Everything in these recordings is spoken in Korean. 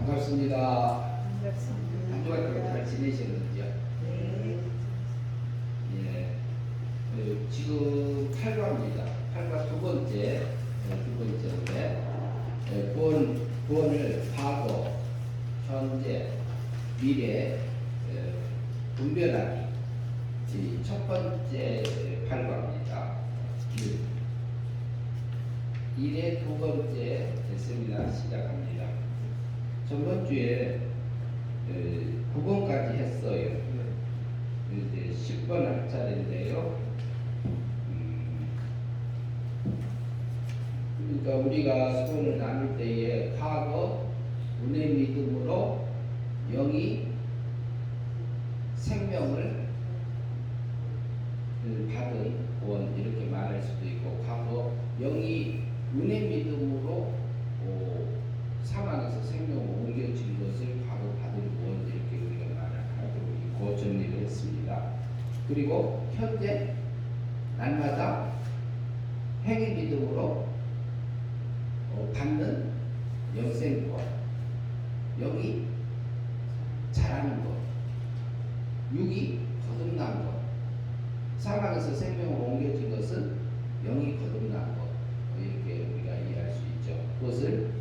반갑습니다. 반갑습니다. 한 주간 동안 잘 지내셨는지요? 네. 예. 지금 8과입니다. 8과 두 번째인데, 구원을 과거, 현재, 미래, 분별하기. 이 첫 번째 8과입니다. 일의 두 번째 세미나 시작합니다. 저번 주에 9번까지 했어요. 이제 10번 할 차례인데요. 그러니까 우리가 소원을 나눌 때에 과거 운의 믿음으로 영이 생명을 받은 구원 이렇게 말할 수도 있고, 과거 영이 운의 믿음으로 사망에서 생명으로 옮겨진 것을 과거 받은 구원 이렇게 우리가 말하고 있고 정리를 했습니다. 그리고 현재 날마다 행위 믿음으로 받는 영생 구원, 영이 자라는 것, 육이 거듭난 것, 사망에서 생명으로 옮겨진 것은 영이 거듭난 것, 이렇게 우리가 이해할 수 있죠. 그것을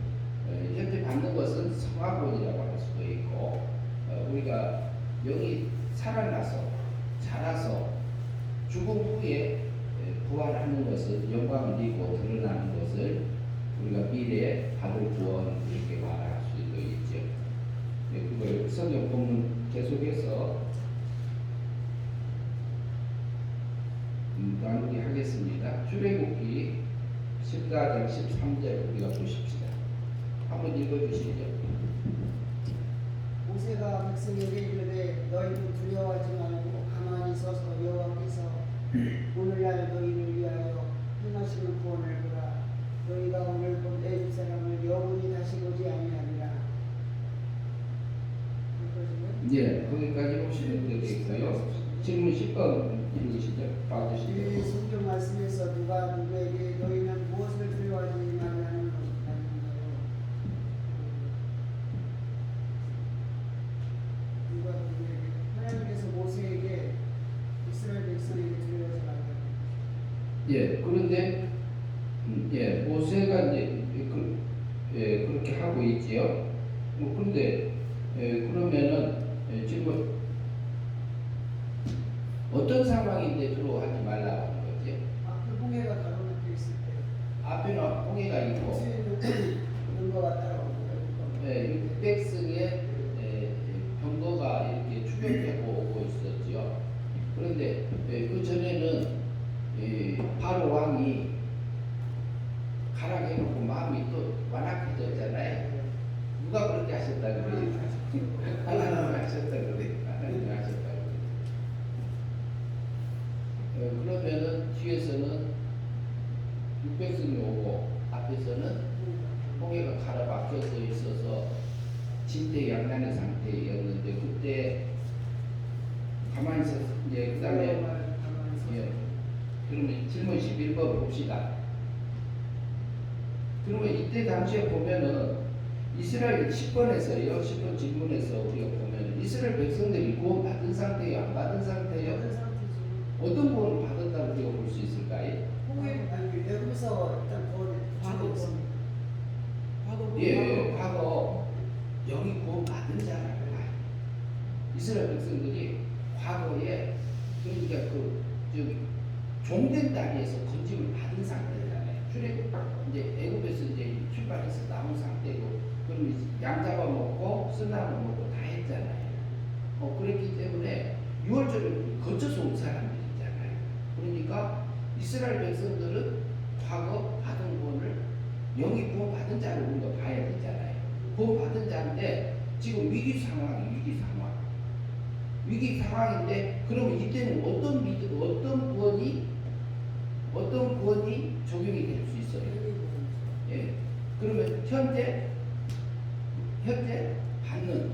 현재 받는 것은 성화구원이라고 할 수도 있고, 우리가 영이 살아나서 자라서 죽음 후에 부활하는 것은 영광을 이고 드러나는 것을 우리가 미래에 받을 구원 이렇게 말할 수도 있죠. 그걸 성경 본문 계속해서 나누기 하겠습니다. 출애굽기 14장 13절 우리가 보십시다. 한번 읽어주시죠. 모세가 백성에게 이르되 너희는 두려워하지 말고 가만히 서서 여호와께서 오늘날 너희를 위하여 행하시는 구원을 보라. 너희가 오늘 본 애굽 사람을 영원히 다시 보지 아니하리라. 예, 거기까지 보시면 되겠고요. 질문 10번 읽으시죠. 이 받으시죠. 성경 말씀에서 누가 누구에게 너희는 무엇을 두려워하지 말라는 것인가요? 누가 누구에게 하나님께서 모세에게 이스라엘 백성에게 두려워하지 말라는 예, 그런데 모세가 이제 그렇게 하고 있지요. 그런데 그러면은 지금 어떤 상황인데 두려워하지 말라고 하는 거지? 앞에 홍해가 가로막혀 있을 때 앞에는 홍해가 있고, 연거가 따라오고 백성의 병거가 이렇게 추격해 오고 있었지요. 그런데 그 전에는 바로 왕이 가라해놓고 마음이 또 완악해졌잖아요. 누가 그렇게 하셨다 그래요? 하나님이 하셨다 그래요. 하나님이 하셨다 그래요. 그러면은 뒤에서는 육백성이 오고 앞에서는 홍해가 가로막혀서 있어서 진퇴양난의 상태였는데, 그때 가만히 있어서 이제 그 다음에 그러면 질문 11번 봅시다. 그러면 이때 당시에 보면은 이스라엘 10번에서요, 10번 질문에서 우리가 보면은 이스라엘 백성들이 구원 받은 상태예요, 안 받은 상태예요? 어떤 구원을 받았다고 우리가 볼 수 있을까요? 홍해 아니 여기서 일단 과거 구원 예, 과거 영이 구원 받은 자라고 봐요. 이스라엘 백성들이 과거에 그러니까 종된 땅에서 건짐을 받은 상태잖아요. 이제 애굽에서 이제 출발해서 나온 상태고, 그럼 양 잡아먹고 쓴나무 먹고 다 했잖아요. 그랬기 때문에 6월절을 거쳐서 온 사람들이잖아요. 그러니까 이스라엘 백성들은 과거 받은 구원을 영이 구원 받은 자를 우리가 봐야 되잖아요. 구원 받은 자인데 지금 위기 상황인데, 그러면 이때는 어떤 믿음, 어떤 구원이 적용이 될 수 있어요? 예. 그러면 현재 받는,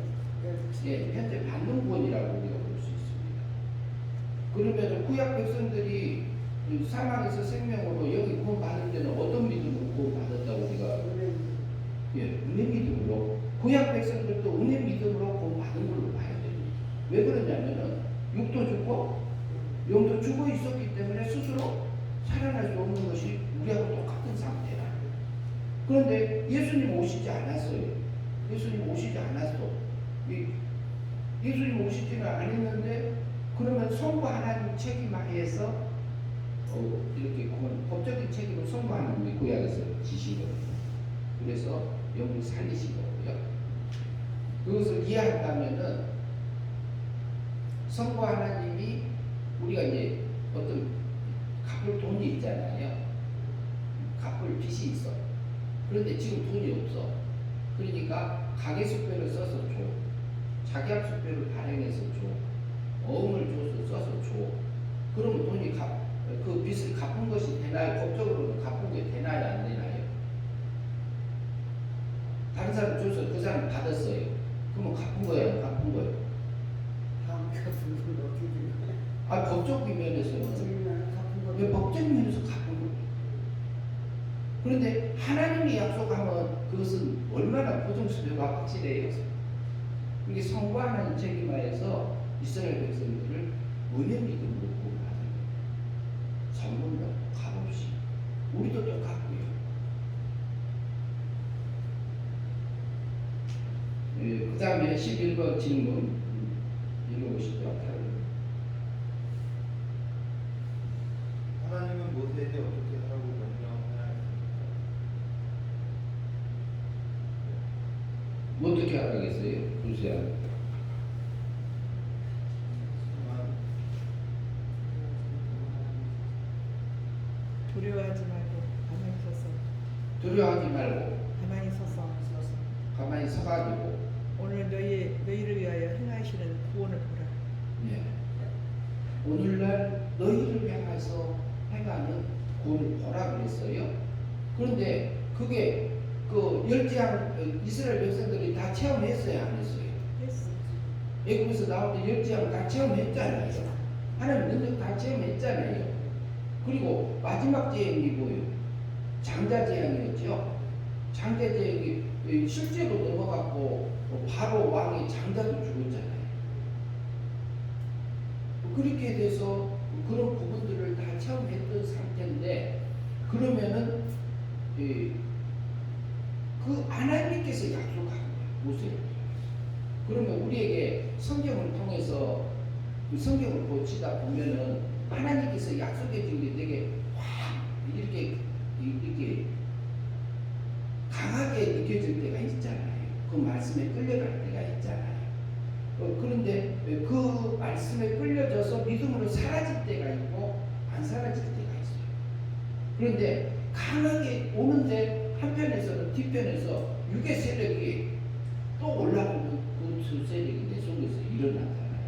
현재 받는 구원이라고 우리가 볼 수 있습니다. 그러면 구약 백성들이 사망에서 생명으로 영이 구원 받을 때는 어떤 믿음으로 구원 받았다고 우리가? 예, 은혜 믿음으로. 구약 백성들도 은혜 믿음으로 구원받은 걸로 봐야 됩니다. 왜 그러냐면은 육도 죽고 영도 죽어 있었기 때문에 스스로 살아날 수 없는 것이 우리하고 똑같은 상태라. 그런데 예수님 오시지 않았어요. 예수님 오시지 않았어. 예수님 오시지는 않았는데 그러면 성부 하나님 책임 하에서 이렇게 법적인 책임을 성부 하나님이 구약에서 지시거든요. 그래서 영을 살리신 거고요. 그것을 이해한다면은 성부 하나님이 우리가 이제 어떤 갚을 돈이 있잖아요. 갚을 빚이 있어. 그런데 지금 돈이 없어. 그러니까 가계수표를 써서 줘. 자기합수표를 발행해서 줘. 어음을 줘서 써서 줘. 그러면 돈이 그 빚을 갚은 것이 되나요? 법적으로는 갚은 게 되나요? 안 되나요? 다른 사람 줘서 그 사람 받았어요. 그러면 갚은 거예요? 갚은 거예요? 다음 값은 어떻게 되는 거야? 아, 법적 면에서는 갚은 거. 왜 법적 면에서 갚은 거예요? 그런데 하나님이 약속하면 그것은 얼마나 보증수표가 확실해요. 이게 성부 하나님 책임하에서 이스라엘 백성들을 은혜 믿음으로 구원하는 거예요. 전문로 값없이. 우리도 똑같고요. 그 다음에 11번 질문 읽어보시죠. 하나님은 모세에게 어떻게 하라고 명령하였습니까? 어떻게 하라겠어요? 보세요. 두려워하지 말고 가만히 서서 두려워하지 말고 가만히 서서 가만히 서가지고 오늘 너희를 위하여 행하시는 구원을 보라. 예. 오늘날 너희를 향해서 행하는 구원을 보라 그랬어요. 그런데 그게 그 열지향 이스라엘 백성들이 다 체험했어요, 안 했어요? 했어. 애굽에서 나올 때 열지향 다 체험했잖아요. 하나님 능력 다 체험했잖아요. 그리고 마지막 재앙이 뭐예요? 장자 재앙이었죠. 장자 재앙이 실제로 넘어갔고 바로 왕이 장자도 죽었잖아요. 그렇게 돼서 그런 부분들을 다 체험했던 상태인데 그러면은 그 하나님께서 약속한 거예요. 모세를. 그러면 우리에게 성경을 통해서 그 성경을 보치다 보면은 하나님께서 약속해 준 게 되게 확 이렇게 강하게 느껴질 때가 있잖아요. 그 말씀에 끌려갈 때가 있잖아요. 그런데 그 말씀에 끌려져서 믿음으로 사라질 때가 있고 안 사라질 때가 있어요. 그런데 강하게 오는데 한편에서는 뒤편에서 육의 세력이 또 올라오는 그 두 세력이 내 속에서 일어나잖아요.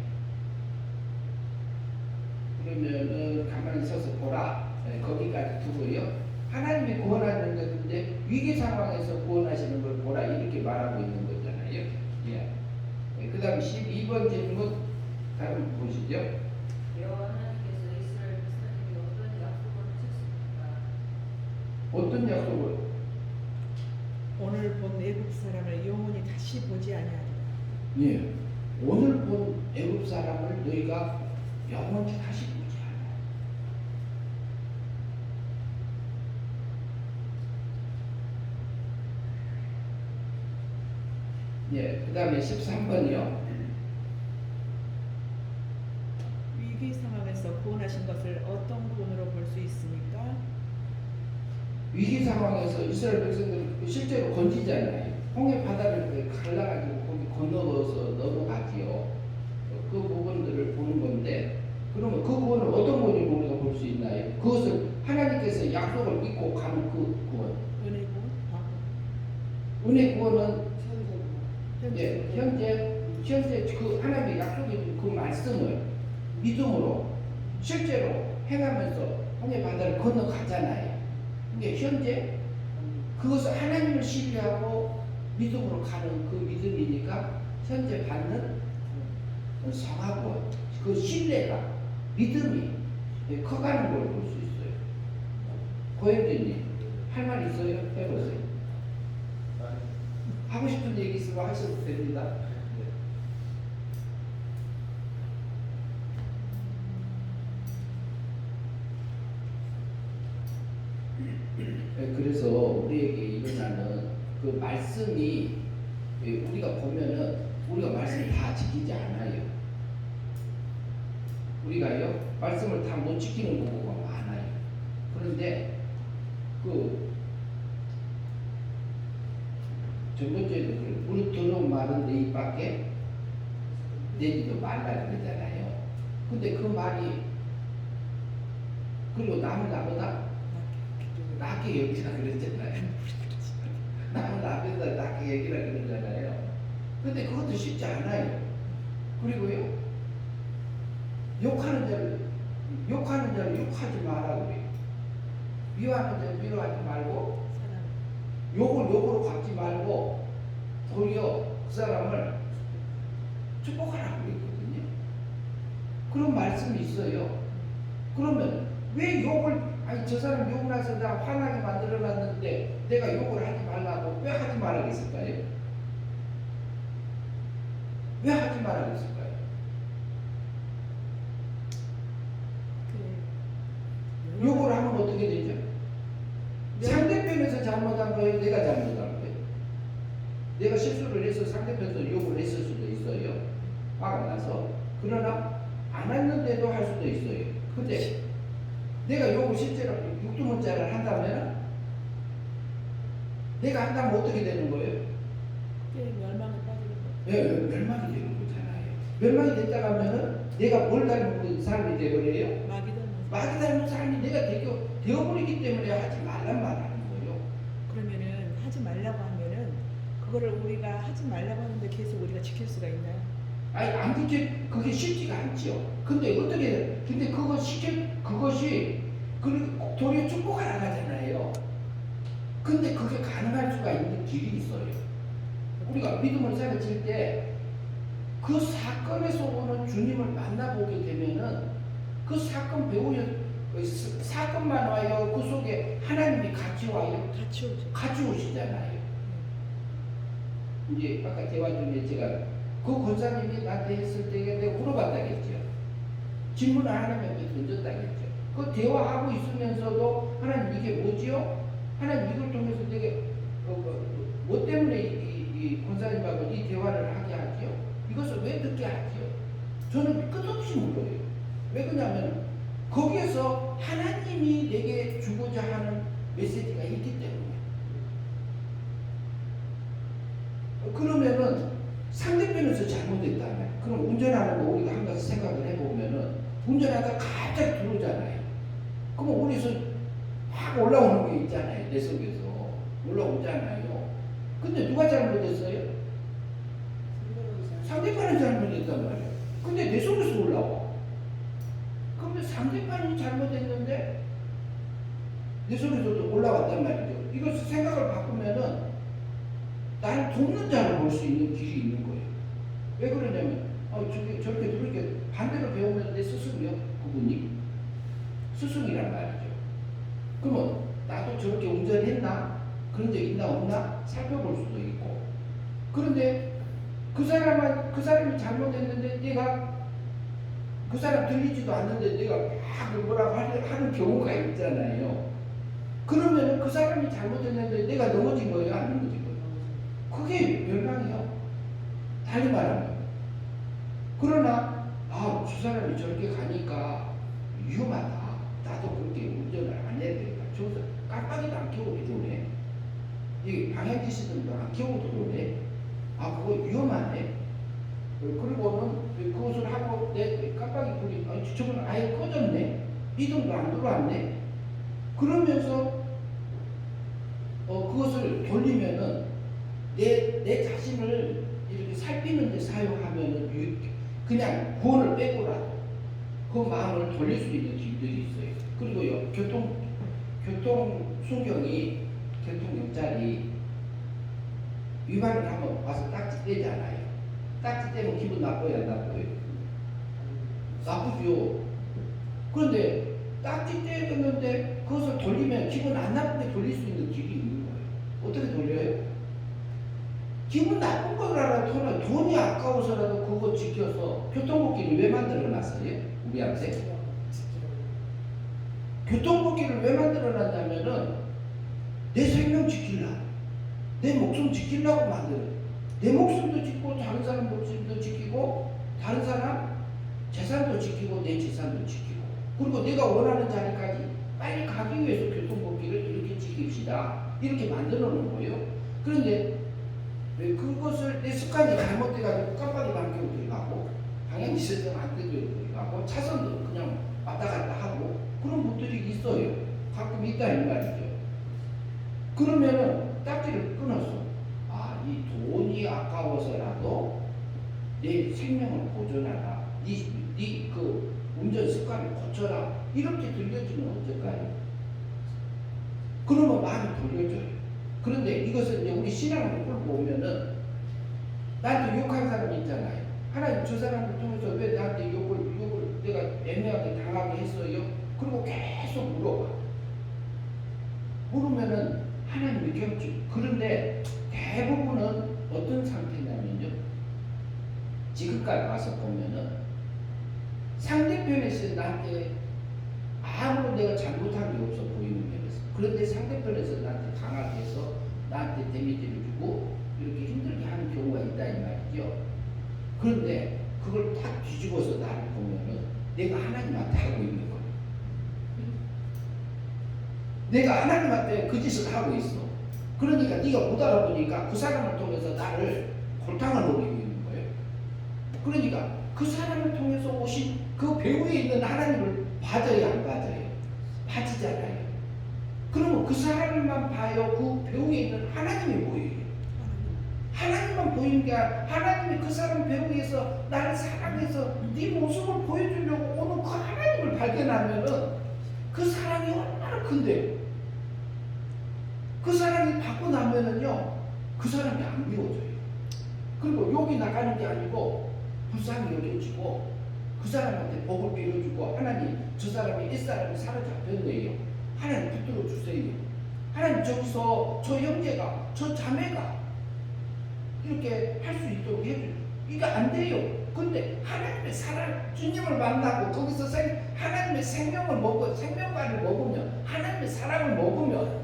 그러면은 가만히 서서 보라. 거기까지 두고요. 하나님이 구원하는 것인데 위기 상황에서 구원하시는 걸 보라 이렇게 말하고 있는 거잖아요. 예. 그 다음 12번 질문 다음 보시죠. 여호와 하나님께서 이스라엘 백성에게 어떤 약속을 하셨습니까? 어떤 약속을? 오늘 본 애국 사람을 영원히 다시 보지 아니하리라. 예. 오늘 본 애굽 사람을 너희가 영원히 다시 보지 않아. 예. 그 다음에 13번이요. 위기 상황에서 구원하신 것을 어떤 구원으로 볼 수 있습니까? 위기 상황에서 이스라엘 백성들을 실제로 건지잖아요. 홍해 바다를 갈라가지고 거기 건너서 넘어가지요. 그 부분들을 보는 건데, 그러면 그 구원을 어떤 구원으로 우리가 볼 수 있나요? 그것을 하나님께서 약속을 믿고 가는 그 구원. 은혜 구원, 과거, 은혜 구원은 현재. 현재 그 하나님의 약속해 준 그 말씀을 믿음으로 실제로 행하면서 홍해 바다를 건너가잖아요. 근데 현재 그것을 하나님을 신뢰하고 믿음으로 가는 그 믿음이니까 현재 받는 성화구원, 그 신뢰가 믿음이 커가는 걸 볼 수 있어요. 고현진님 할 말 있어요? 해보세요. 하고 싶은 얘기 있으면 하셔도 됩니다. 그래서 우리에게 일어나는 그 말씀이 우리가 보면은 우리가 말씀 다 지키지 않아요. 우리가요 말씀을 다 못 지키는 경우가 많아요. 그런데 그 전번째도 무릇 들어온 말은 내 입 밖에 내지도 말라 그러잖아요. 근데 그 말이 그리고 남은 나보다 낮게 여기라 그랬잖아요. 남은 앞에서 낮게 여기라 그러잖아요. 근데 그것도 쉽지 않아요. 그리고요 욕하는 자를 욕하지 말라고 그래요. 미워하는 자를 미워하지 말고 욕을 욕으로 갚지 말고 도리어 그 사람을 축복하라고 그랬거든요. 그런 말씀이 있어요. 그러면 왜 욕을 아니 저 사람 욕 나서 나 화나게 만들어놨는데 내가 욕을 하지 말라고 왜 하지 말라겠을까요? 왜 하지 말라겠을까요? 욕을 하면 어떻게 되죠? 상대편에서 잘못한 거예요? 내가 잘못한 거예요? 내가 실수를 해서 상대편에서 욕을 했을 수도 있어요. 화가 나서. 그러나 안 했는데도 할 수도 있어요. 근데 내가 욕을 실제로 육두문자를 한다면 내가 한다면 어떻게 되는 거예요? 멸망에 빠지는 거죠. 예, 멸망이 되는 거잖아요. 멸망이 됐다고 하면은 내가 뭘 닮은 사람이 되버려요? 마귀 닮은 사람이 내가 되어버리기 때문에 하지 말란 말 하는 거예요. 그러면은 하지 말라고 하면은 그거를 우리가 하지 말라고 하는데 계속 우리가 지킬 수가 있나요? 아니 안 지켜 그게 쉽지가 않지요. 근데 어떻게 근데 그것이 도리어 축복하라 하잖아요. 근데 그게 가능할 수가 있는 길이 있어요. 우리가 믿음을 생각할 때 그 사건에서 오는 주님을 만나보게 되면은 그 사건 사건만 와요. 그 속에 하나님이 같이 와요. 같이 오죠. 같이 오시잖아요. 이제 아까 대화 중에 제가 그 권사님이 나한테 했을 때 내가 물어봤다겠죠. 질문을 하나님께 던졌다겠죠. 그 대화하고 있으면서도 하나님 이게 뭐지요? 하나님 이걸 통해서 내가 뭐 때문에 이 권사님하고 이 대화를 하게 하지요? 이것을 왜 듣게 하지요? 저는 끝없이 물어요. 왜 그러냐면 거기에서 하나님이 내게 주고자 하는 메시지가 있기 때문에. 그러면은 상대편에서 잘못했다면 그럼 운전하는 거 우리가 한 가지 생각을 해보면은 운전하다가 갑자기 들어오잖아요. 그럼 우리서 확 올라오는 게 있잖아요. 내 속에서 올라오잖아요. 근데 누가 잘못했어요? 상대편이 잘못했단 말이에요. 근데 내 속에서 올라와. 그러면 상대편이 잘못했는데 내 속에서도 올라왔단 말이죠. 이것을 생각을 바꾸면은 나를 돕는 자를 볼 수 있는 길이 있는 거예요. 왜 그러냐면 저렇게 저렇게 반대로 배우면 내 스승이요. 그분이 스승이란 말이죠. 그러면 나도 저렇게 운전했나? 그런 적 있나 없나? 살펴볼 수도 있고. 그런데 그 사람이 잘못했는데 내가 그 사람 들리지도 않는데 내가 막 뭐라고 하는 경우가 있잖아요. 그러면은 그 사람이 잘못했는데 내가 넘어진 거예요? 안 넘어진 거예요? 그게 멸망이요. 달리 말하면. 그러나 저 사람이 저렇게 가니까 위험하다. 나도 그렇게 운전을 안 해야 되겠다. 저기서 깜빡이도 안 켜고 들어오네. 이 방향지시등도 안 켜고 들어오네. 그거 위험하네. 그리고는 그것을 하고 내 깜빡이 불이 저건 아예 꺼졌네. 이동도 안 들어왔네. 그러면서 그것을 돌리면은 내 자신을 이렇게 살피는 데 사용하면은 그냥 구원을 빼고라도 그 마음을 돌릴 수 있는 길들이 있어요. 그리고요 교통순경이 교통경찰이 위반을 하면 와서 딱지 떼잖아요. 딱지 떼면 기분 나빠요, 안 나빠요? 나쁘죠. 그런데 딱지 떼었는데 그것을 돌리면 기분 안 나쁘게 돌릴 수 있는 길이 있는 거예요. 어떻게 돌려요? 기분 나쁜 거라도 돈이 아까워서라도 그거 지켜서 교통법규를 왜 만들어놨어요? 우리한테? 교통법규를 왜 만들어놨냐면은 내 생명 지키려고, 내 목숨 지키려고 만들어요. 내 목숨도 지키고 다른 사람 목숨도 지키고 다른 사람 재산도 지키고 내 재산도 지키고, 그리고 내가 원하는 자리까지 빨리 가기 위해서 교통법규를 이렇게 지킵시다, 이렇게 만들어 놓은 거예요. 그런데 왜 그것을 내 습관이 잘못돼가지고 깜빡이 반경으로 들어가고 방향 있을 때안 되도록 들어가고 차선도 그냥 왔다 갔다 하고 그런 분들이 있어요. 가끔 있다 이 말이죠. 그러면은 딱지를 끊었어. 아, 이 돈이 아까워서라도 내 생명을 보존하라, 네 그 운전 습관을 고쳐라, 이렇게 들려주면 어떨까요? 그러면 마음이 돌려져요. 그런데 이것은 이제 우리 신앙을 끌고 오면은 나한테 욕한 사람이 있잖아요. 하나님 저 사람을 통해서 왜 나한테 욕을 내가 애매하게 당하게 했어요? 그리고 계속 물어봐. 물으면은 하나님이 깨우쳐. 그런데 대부분은 어떤 상태냐면요, 지금까지 와서 보면은 상대편에서 나한테 아무런 내가 잘못한 게 없어 보이는 면에서, 그런데 상대편에서 나한테 강하게 해서 나한테 데미지를 주고 이렇게 힘들게 하는 경우가 있다 이 말이죠. 그런데 그걸 딱 뒤집어서 나를 보면은 내가 하나님한테 하고 있는 거예요. 내가 하나님한테 그 짓을 하고 있어. 그러니까 네가 못 알아보니까 그 사람을 통해서 나를 골탕을 먹이고 있는 거예요. 그러니까 그 사람을 통해서 오신 그 배후에 있는 하나님을 봐줘야 안 봐줘요? 봐지잖아요. 그러면 그 사람만 봐요? 그 배후에 있는 하나님이 보여요? 하나님만 보이는 게 아니라 하나님이 그 사람 배후에서 나를 사랑해서 네 모습을 보여주려고 오는 그 하나님을 발견하면은 그 사랑이 얼마나 큰데, 그 사랑이 받고 나면은요 그 사람이 안 미워져요. 그리고 욕이 나가는 게 아니고 불쌍히 여겨지고 그 사람한테 복을 빌어주고, 하나님 저 사람이 옛사람이 사로잡혔네요, 하나님 붙들어 주세요, 하나님 저기서 저 형제가 저 자매가 이렇게 할 수 있도록 해줘요. 이거 안 돼요. 근데 하나님의 사랑, 주님을 만나고 거기서 하나님의 생명을 먹고 생명과를 먹으면, 하나님의 사랑을 먹으면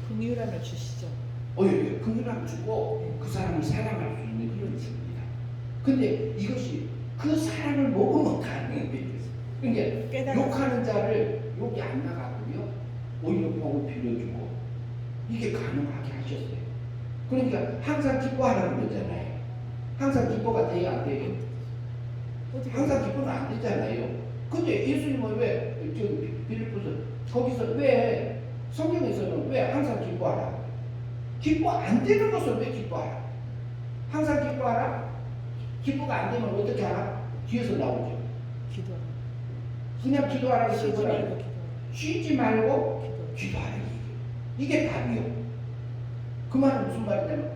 긍휼함을 주시죠. 예, 긍휼함을 주고 그 사람을 사랑할 수 있는 그런 집입니다. 근데 이것이 그 사랑을 먹으면 가능해요. 그러니까 욕하는 자를 욕이 안 나가고요, 오히려 복을 빌어주고 이게 가능하게 하셨어요. 그러니까 항상 기뻐하라는 거잖아요. 항상 기뻐가 돼야 안 돼요? 항상 기뻐는 안 되잖아요. 근데 예수님은 왜 빌립보서 거기서 왜 성경에서는 왜 항상 기뻐하라? 기뻐 안 되는 것을 왜 기뻐하라? 항상 기뻐하라? 기뻐가 안 되면 어떻게 하라? 뒤에서 나오죠. 기도. 그냥 기도하라 쉬지 했더라. 말고 기도. 쉬지 말고 기도하라. 이게 답이요. 그 말은 무슨 말이냐면,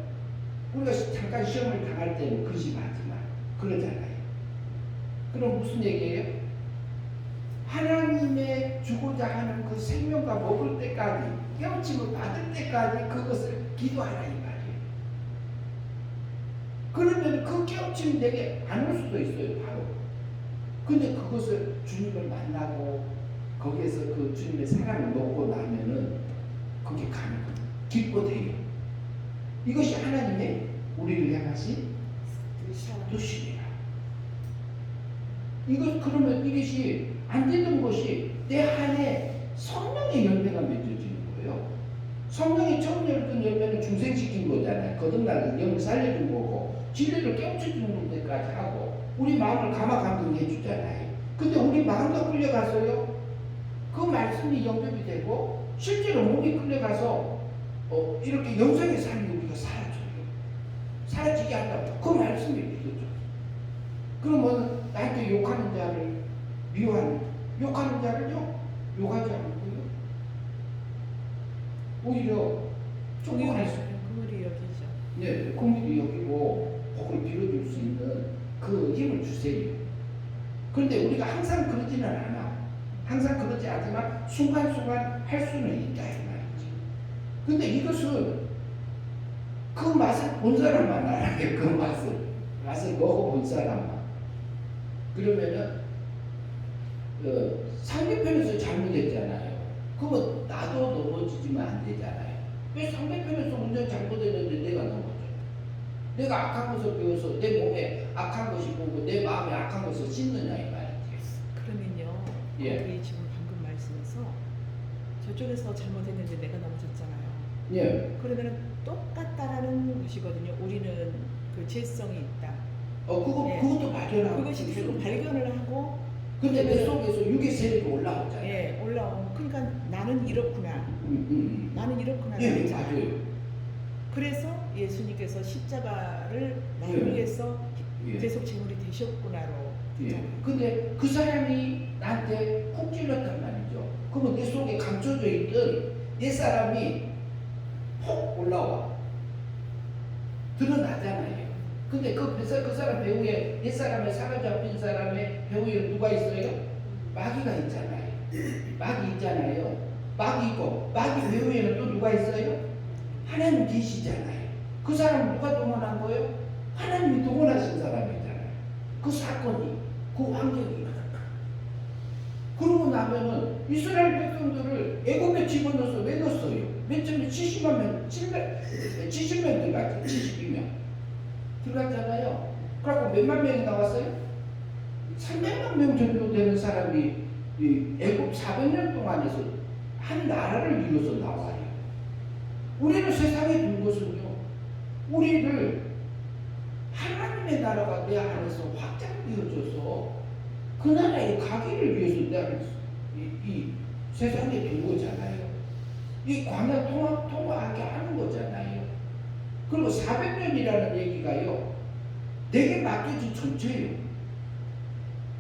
우리가 잠깐 시험을 당할 때는 그심하지만 그러잖아요. 그럼 무슨 얘기예요? 하나님의 주고자 하는 그 생명과 먹을 때까지, 깨우침을 받을 때까지 그것을 기도하라 이 말이에요. 그러면 그 깨우침이 내게 안 올 수도 있어요, 바로. 근데 그것을 주님을 만나고 거기에서 그 주님의 사랑을 먹고 나면은 그게 가능합니다. 기뻐돼요. 이것이 하나님의 우리를 향하신 뜻입니다. 그러면 이것이 안 되는 것이 내 안에 성령의 열매가 맺어지는 거예요. 성령이 처음 열던 열매는 중생시킨 거잖아요. 거듭나는 영을 살려준 거고, 진리를 깨우쳐주는 데까지 하고, 우리 마음을 감화감동해 주잖아요. 근데 우리 마음도 끌려가서요, 그 말씀이 영접이 되고 실제로 몸이 끌려가서 이렇게 영생의 삶이 우리가 사라지게 한다고 그 말씀이 믿어져. 그러면 나한테 욕하는 자를 욕하는 자를요 욕하지 않고요, 오히려 긍휼히 여기죠. 네, 긍휼히 여기고 복을 빌어줄 수 있는 그 힘을 주세요. 그런데 우리가 항상 그러지는 않아. 항상 그러지 않지만 순간순간 할 수는 있다 이 말이지. 근데 이것은 그 맛을 본 사람만 알아요. 그 맛을 먹어본 사람만. 그러면은 상대편에서 잘못했잖아요. 그러면 나도 넘어지지면 안 되잖아요. 왜 상대편에서 운전 잘못했는데 내가 넘어져? 내가 악한 것을 배워서 내 몸에 악한 것이 보고 내 마음에 악한 것을 씻느냐 이 말이지. 그러면요. 예. 우리 지금 방금 말씀에서 저쪽에서 잘못했는데 내가 넘어졌잖아요. 예. 그러면은 똑같다라는 것이거든요. 우리는 그 죄성이 있다. 예. 그것도 발견하고. 그것이 결국 발견을 하고 근데 내 속에서 육의 세력이 올라오잖아요. 예, 올라오면 그러니까 나는 이렇구나. 나는 이렇구나. 예, 그러잖아요. 맞아요. 그래서 예수님께서 십자가를 예. 나를 위해서 예. 대속 제물이 되셨구나로. 예. 근데 그 사람이 나한테 콕 찔렀단 말이죠. 그러면 내 속에 감춰져 있던 옛 사람이 폭 올라와. 드러나잖아요. 근데 그 사람 배후에 옛 사람의 사로잡힌 사람의 배후에 누가 있어요? 마귀가 있잖아요. 마귀 있잖아요. 마귀 있고 마귀 배후에는 또 누가 있어요? 하나님 계시잖아요. 그 사람 누가 동원한 거예요? 하나님이 동원하신 사람이잖아요. 그 사건이, 그 환경이. 그러고 나면은 이스라엘 백성들을 애굽에 집어넣어서 왜 넣었어요? 맨 처음에 70만 명, 70명 들어갔죠. 72명. 들어갔잖아요. 그래갖고 몇만 명이 나왔어요? 300만 명 정도 되는 사람이 이 애굽 400년 동안에서 한 나라를 이루어서 나와요. 우리는 세상에 둔 것은요, 우리를 하나님의 나라가 내 안에서 확장되어져서 그 나라에 가기를 위해서 내가 이 세상에 둔 거잖아요. 이 광야 통과하게 하는 거잖아요. 그리고 400년이라는 얘기가요, 내게 맡겨진 전체예요.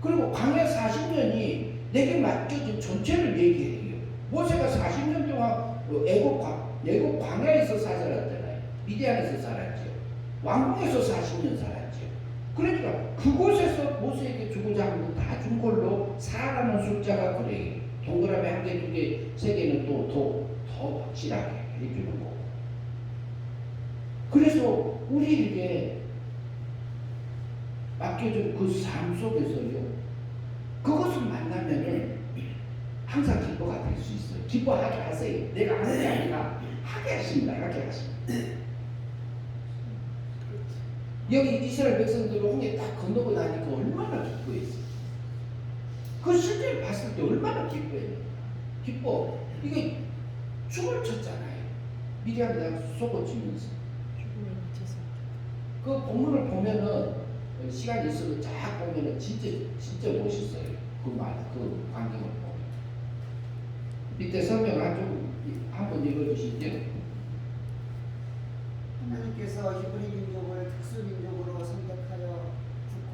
그리고 광야 40년이 내게 맡겨진 전체를 얘기해요. 모세가 40년 동안 애굽 광야에서 살았잖아요. 미디안에서 살았죠. 왕궁에서 40년 살았죠. 그러니까 그곳에서 모세에게 주고자 하는 거 다 준 걸로 살아가는 숫자가 그래요. 동그라미 한 개, 두 개, 세 개는 더 확실하게 해주는 거고. 그래서 우리에게 맡겨준 그 삶 속에서요, 그것을 만나면은 항상 기뻐가 될 수 있어요. 기뻐하게 하세요. 내가 하는 게 아니라 하게 하십니다. 하게 하십니다. 여기 이스라엘 백성들을 홍해 딱 건너고 나니까 얼마나 기뻐했어요. 그 실제로 봤을 때 얼마나 기뻐해요. 기뻐. 이게 춤을 췄잖아요. 미리암이 속어주면서. 죽음을 거쳐서. 그 본문을 보면은 시간이 있어도 쫙 보면은 진짜 멋있어요. 그 광경을 보면. 밑에 설명을 한번 읽어주시죠. 하나님께서 히브리 민족을 특수민족으로 선택하여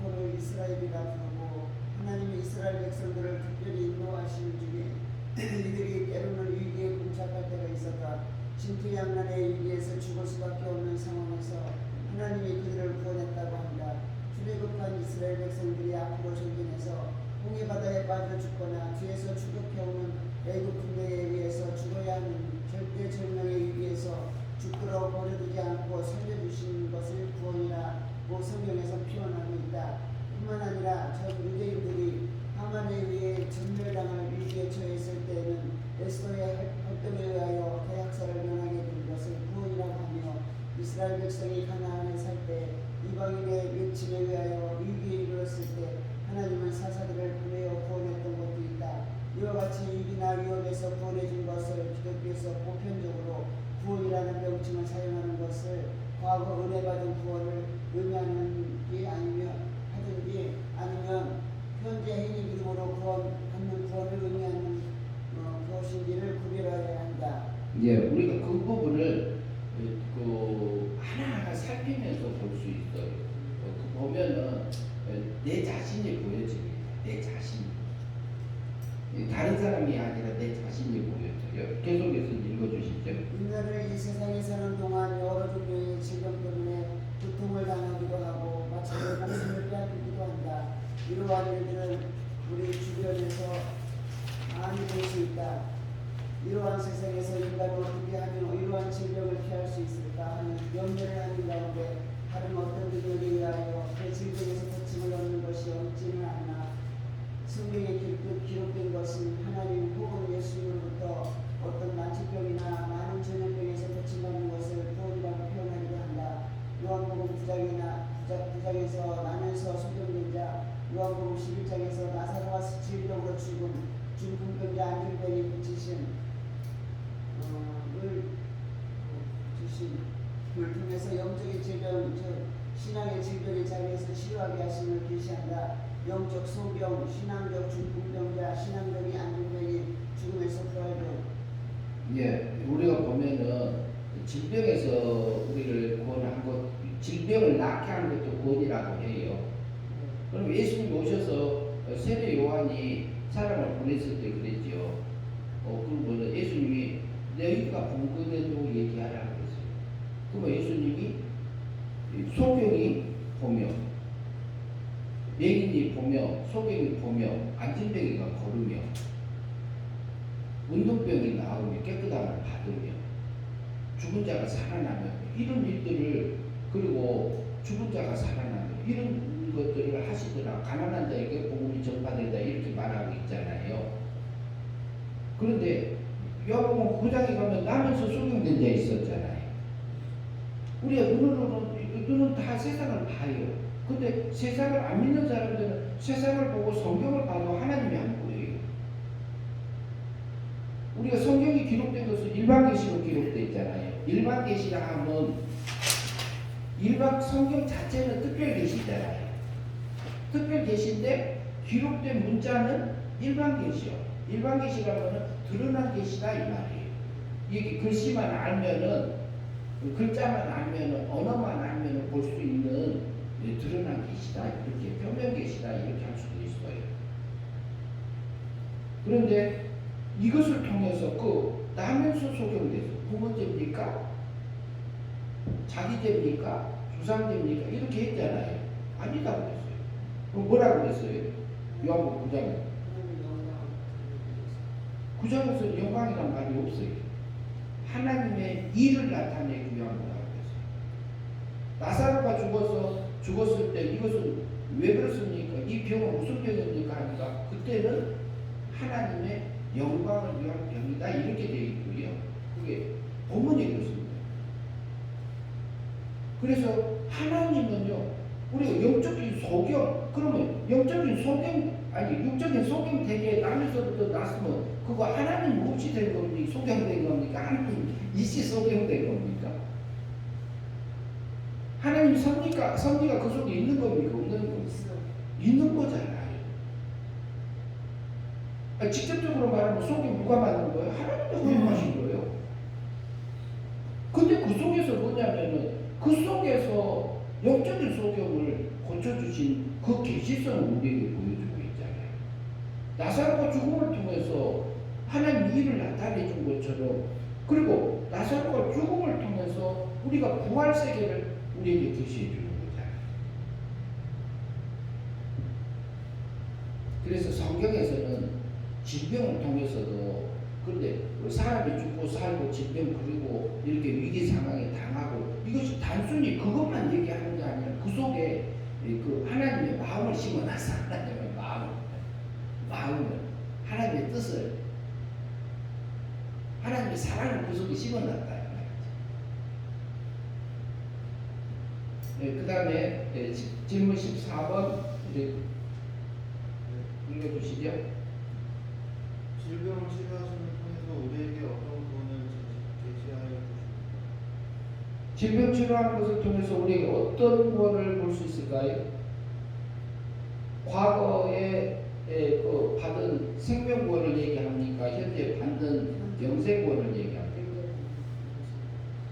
국호를 이스라엘이라 부르고 하나님이 이스라엘 백성들을 특별히 인도하신 중에 이들이 때로는 위기에 봉착할 때가 있었다. 진퇴양난의 위기에서 죽을 수밖에 없는 상황에서 하나님이 그들을 구원했다고 합니다. 출애굽한 이스라엘 백성들이 앞으로 전진해서 홍해 바다에 빠져 죽거나 뒤에서 추격해오는 애굽 군대에 의해서 죽어야 하는 절대절명의 위기에서 죽도록 버려두지 않고 살려주신 것을 구원이라고 성경에서 표현하고 있다. 뿐만 아니라 저 유대인들이 하만에 의해 전멸당할 위기에 처했을 때에는 에스더의 활동에 의하여 대학살을 면하게 된 것을 구원이라고 하며 이스라엘 백성이 가나안에 살 때 이방인의 외침에 의하여 위기에 이르렀을 때 하나님은 사사들을 보내어 구원했던 것도 있다. 이와 같이 위기나 위험에서 구원해준 것을 기독교에서 보편적으로 구원이라는 명칭을 사용하는 것을 과거 은혜 받은 구원을 의미하는 게 하든지 아니면 현재 행위 믿음으로 받는 구원을 의미하는 것인지를 구별해야 한다. 예, 우리가 그 부분을 하나하나 살피면서 볼 수 있어요. 보면은 내 자신이 보여집니다. 내 자신. 다른 사람이 아니라 내 자신이 보여져요. 계속해서 읽어주시죠. 인간을 이 세상에 사는 동안 여러 종류의 질병 때문에 고통을 당하기도 하고 마침내 목숨을 빼앗기도 한다. 이러한 일들은 우리 주변에서 많이 볼 수 있다. 이러한 세상에서 인간은 어떻게 하면 이러한 질병을 피할 수 있을까 하는 염려를 하는 가운데 다른 어떤 능력에 의하여 그 질병에서 고침을 얻는 것이 없지는 않나. 성경에 기록된 것은 하나님 혹은 예수님으로부터 어떤 난치병이나 많은 전염병에서 고침받는 것을 구원이라고 표현하기도 한다. 요한복음 9장에서 나면서 소경된 자, 요한복음 11장에서 나사로가 질병으로 죽은 중풍병자 안중병이 붙이신 을 통해서 영적인 질병, 즉 신앙의 질병의 자리에서 치유하게 하심을 계시한다. 영적 소병, 신앙적 중풍병자, 신앙적인 안중병이 죽음에서 부활되고. 예, 우리가 보면은 질병에서 우리를 구원한 것, 질병을 낫게 하는 것도 구원이라고 해요. 그럼 예수님이 오셔서 세례 요한이 사람을 보냈을 때 그랬죠. 그리고 예수님이 너희가 본 그대로 얘기하라 그랬어요. 그러면 예수님이 소경이 보며, 맹인이 보며, 소경이 보며, 안진뱅이가 걸으며, 운동병이 나오며, 깨끗함을 받으며, 죽은 자가 살아나며, 이런 일들을, 그리고 죽은 자가 살아나며, 이런 것들을 하시더라. 가난한 자에게 복음이 전파된다 이렇게 말하고 있잖아요. 그런데 요한복음 9장에 가면 나면서 소경된 자 있었잖아요. 우리가 눈은 다 세상을 봐요. 근데 세상을 안 믿는 사람들은 세상을 보고 성경을 봐도 하나님이 안 보여요. 우리가 성경이 기록된 것은 일반 계시로 기록되어 있잖아요. 일반 계시라 하면 일반 성경 자체는 특별 계시잖아요. 특별 계시인데 기록된 문자는 일반 계시요. 일반 계시라면은 드러난 계시다 이 말이에요. 이게 글씨만 알면은, 글자만 알면은, 언어만 알면은 볼 수 있는 드러난 계시다, 이렇게 표면 계시다 이렇게 할 수도 있어요. 그런데 이것을 통해서 나면서 소경돼서 부모제입니까? 자기제입니까? 주상제입니까? 이렇게 했잖아요. 아니다 그랬어요. 그럼 뭐라고 그랬어요? 요한복음 9장에. 9장에서 영광이란 말이 없어요. 하나님의 일을 나타내기 위한 거라고 했어요. 나사로가 죽었을 때 이것은 왜 그렇습니까? 이 병은 무슨 병입니까? 하니까 그때는 하나님의 영광을 위한 병이다 이렇게 되어 있고요. 그게 본문이 그렇습니다. 그래서 하나님은요, 우리가 영적인 소경, 그러면 영적인 소경, 아니 육적인 소경 되게 남에서부터 났으면 그거 하나님 없이 된 겁니까? 소경된 겁니까? 하나님 이씨 소경된 겁니까? 하나님 섭리가 그 속에 있는 겁니까? 없는 겁니까? 있는 거잖아요. 직접적으로 말하면 소경 누가 만든 거예요? 하나님이 허용하신 거예요. 근데 그 속에서 뭐냐면은 그 속에서 영적인 소경을 고쳐주신 그 계시성을 우리에게 보여주고 있잖아요. 나사로가 죽음을 통해서 하나님 일을 나타내 준 것처럼, 그리고 나사로가 죽음을 통해서 우리가 부활 세계를 우리에게 계시해 주는 거잖아요. 그래서 성경에서는 질병을 통해서도, 그런데 사람이 죽고 살고 질병 그리고 이렇게 위기 상황에 당하고, 이것이 단순히 그것만 얘기하는 게 아니라 그 속에 그 하나님의 마음을 심어놨어. 하나님의 마음을, 하나님의 뜻을, 하나님의 사랑을 그 속에 심어놨다. 그 다음에 질문 14번 읽어주시죠. 질병을 치료하심을 통해서 우리에게 어떤 구원을 제시하여 주십니까? 질병 치료하는 것을 통해서 우리에게 어떤 구원을 볼 수 있을까요? 과거에 받은 생명구원을 얘기합니까? 현재 받는 영생구원을 얘기합니까?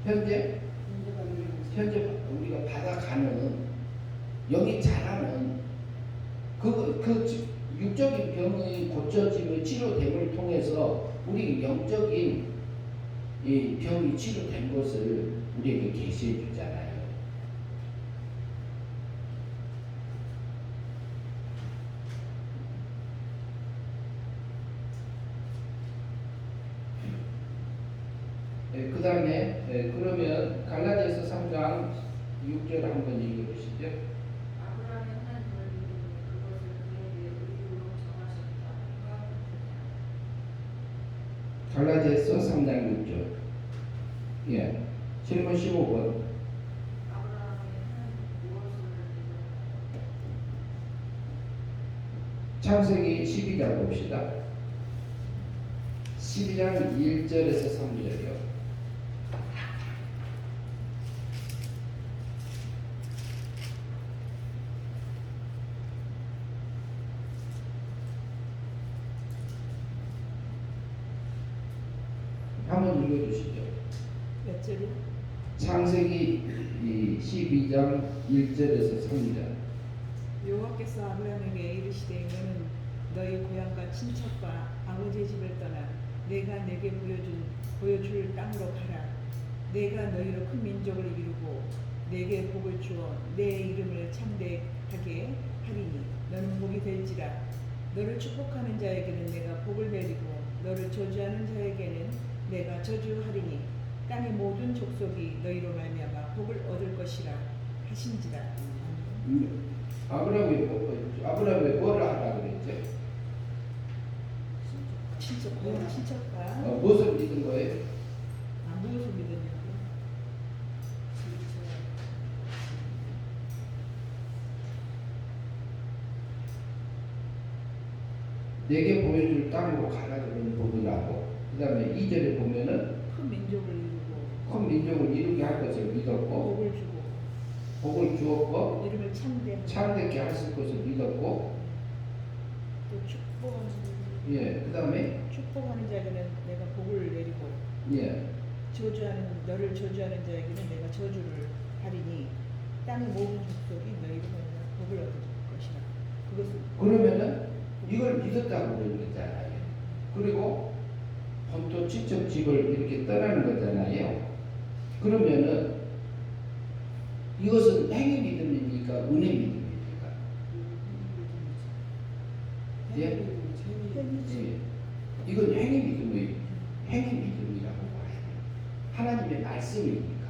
현재 우리가 받아가는, 영이 자라는 그 육적인 병의 고쳐짐을 치료됨을 통해서 우리 영적인 이 병이 치료된 것을 우리에게 계시해 주잖아요. 그 다음에 그러면 갈라디아서 3장 6절 한번 읽어보시죠. 아브라함의 하나님을 믿음으로 그것을 그에 대해 의로 정하셨다. 갈라디아서 3장 6절. 예. 질문 15번. 아브라함의 하나님 무엇을 믿음으로 창세기 12장 봅시다. 12장 1절에서 3절이요. 한번 읽어주시죠. 몇 절이? 창세기 12장 1절에서 3절. 여호와께서 아브라함에게 이르시되 너는 너희 고향과 친척과 아버지의 집을 떠나 내가 내게 보여줄 땅으로 가라. 내가 너희로 큰 민족을 이루고 내게 복을 주어 내 이름을 창대하게 하리니 너는 복이 될지라. 너를 축복하는 자에게는 내가 복을 내리고 너를 저주하는 자에게는 내가 저주하리니 땅의 모든 족속이 너희로 말미암아 복을 얻을 것이라 하신지라. 아브라함이 뭐를 하라 그랬죠? 친척, 고향 친척과 무엇을 믿은 거예요? 무엇을 믿었냐고. 내게 보여줄 땅으로 가라 그런 복이라고. 그 다음에 2절에 보면은 큰 민족을 이루고 큰 민족을 이루게 할 것을 믿었고 복을 주고 복을 주었고 이름을 참되게 하실 것을 믿었고 또 축복하는 예, 그 다음에 축복하는 자에게는 내가 복을 내리고 예, 너를 저주하는 자에게는 내가 저주를 하리니 땅의 모든 족속이 너희로 말미암아 복을 얻을 것이라. 그것은 그러면은 이걸 믿었다고 그러는 거잖아요. 그리고 본토 친척 집을 이렇게 떠나는 거잖아요. 그러면은 이것은 행위 믿음입니까? 은혜 믿음입니까? 예? 예. 이건 행위 믿음이라고 봐야 돼요. 하나님의 말씀이니까.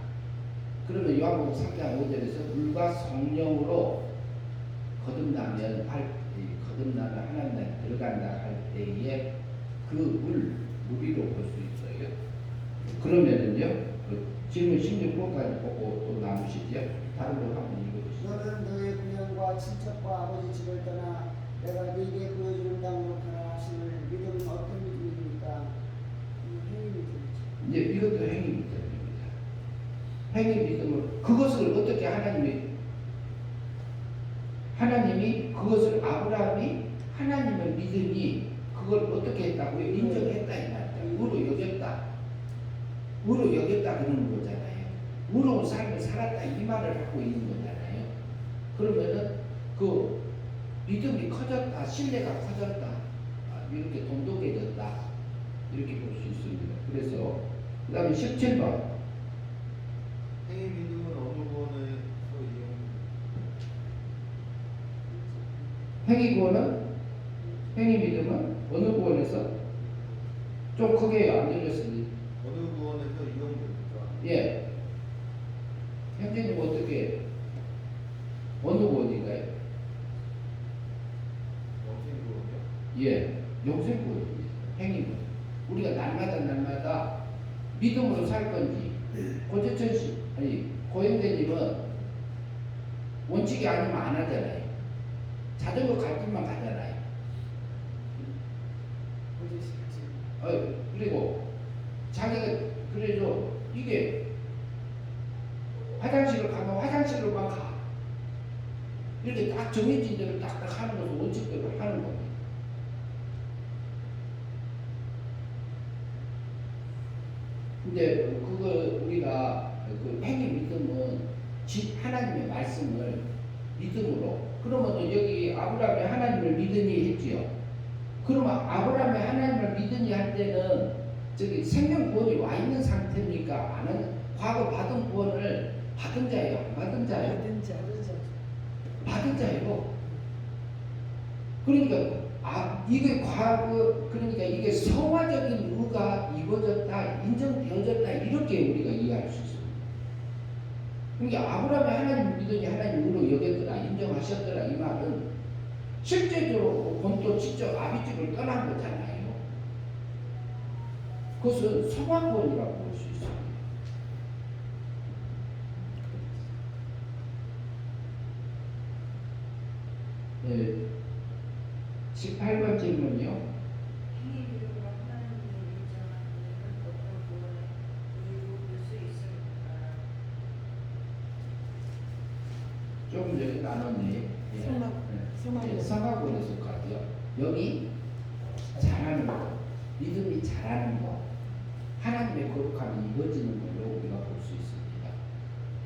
그러면 요한복음 3장 5절에서 물과 성령으로 거듭나면 하나님 나라에 들어간다 할 때에 그 무리로 볼 수 있어요. 그러면은요, 그 질문 16번까지 보고 또 나누시죠. 다른 거 한번 읽어보시죠. 너는 너의 고향과 친척과 아버지 집을 떠나 내가 네게 보여주는 땅으로 가라 하심을 믿음은 어떤 믿음입니까? 행위 믿음이죠. 이제 이것도 행위 믿음입니다. 행위 믿음을 그것을 어떻게 하나님이 그것을 아브라함이 하나님을 믿으니 그걸 어떻게 했다고요? 인정했다 이 말이야. 의로 여겼다 그러는 거잖아요. 의로운 삶을 살았다 이 말을 하고 있는 거잖아요. 그러면은 그 믿음이 커졌다, 신뢰가 커졌다, 이렇게 돈독해졌다 이렇게 볼 수 있습니다. 그래서 그 다음에 17번 행위 믿음은 어느 구원에서 행위 믿음은 어느 구원에서 좀 크게 안 들렸습니다. 어느 구원에서 이용됩니까? 예. 형제님 어떻게 어느 구원인가요? 영생 구원이요? 예, 영생 구원입니다. 행위는 우리가 날마다 믿음으로 살 건지 고재천 씨 고영대님은 원칙이 아니면 안 하잖아요. 자전거 갈 길만 가잖아요. 그리고 자기가 그래서 이게 화장실을 가면 화장실로만 가. 이렇게 딱 정해진 대로 딱딱 하는 것을 원칙대로 하는 겁니다. 근데 그거 우리가 그 행위 믿음은 하나님의 말씀을 믿음으로 그러면 여기 아브라함이 하나님을 믿으니 했지요. 그러면 아브라함이 하나님을 믿으니 할 때는 저기 생명 구원이 와 있는 상태입니까? 아는 과거 받은 구원을 받은 자예요? 안 받은 자예요? 받은 자. 받은 자예요. 그러니까 이게 과거 그러니까 이게 성화적인 의가 이루어졌다, 인정되어졌다 이렇게 우리가 이해할 수 있습니다. 그러니까 아브라함이 하나님을 믿으니 하나님 의로 여겼더라, 인정하셨더라 이 말은 실제적으로 본토 직접 아비집을 떠난 거잖아요. 그것은 성화권이라고 볼 수 있습니다. 네. 18번 질문이요. 행위 비유가 하나님을 인정하는 이는 어떤 구원의 이유로 볼 수 있습니까? 조금 전에 나눴네. 성화권에 속하죠. 여기 잘하는 거, 믿음이 잘하는 거, 하나님의 거룩함이 이루어지는 걸로 우리가 볼 수 있습니다.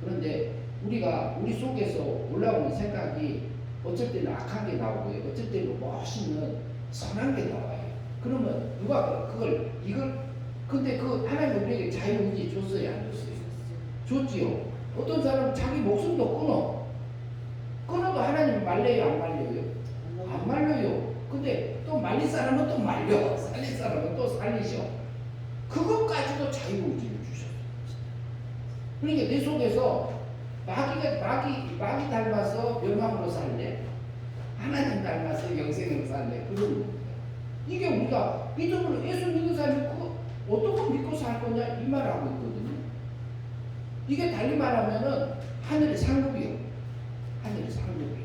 그런데 우리가 우리 속에서 올라오는 생각이 어쩔 때는 악한 게 나오고요. 어쩔 때는 멋있는 선한 게 나와요. 그러면 누가 이걸 근데 그 하나님 우리에게 자유의지 줬어요, 안 줬어요? 줬지요. 어떤 사람은 자기 목숨도 끊어도 하나님 말려요, 안 말려요? 안 말려요. 근데 또 말릴 사람은 또 말려, 살릴 사람은 또 살리셔. 그것까지도 자유의지를 주셨어요. 그러니까 내 속에서 마귀 닮아서 멸망으로 살래? 하나님 닮아서 영생으로 살래? 그런 겁니다. 이게 우리가 믿음으로 예수 믿는 사람이 어떤 걸 믿고 살 거냐 이 말하고 있거든요. 이게 달리 말하면은 하늘의 상급이요. 하늘의 상급이에요.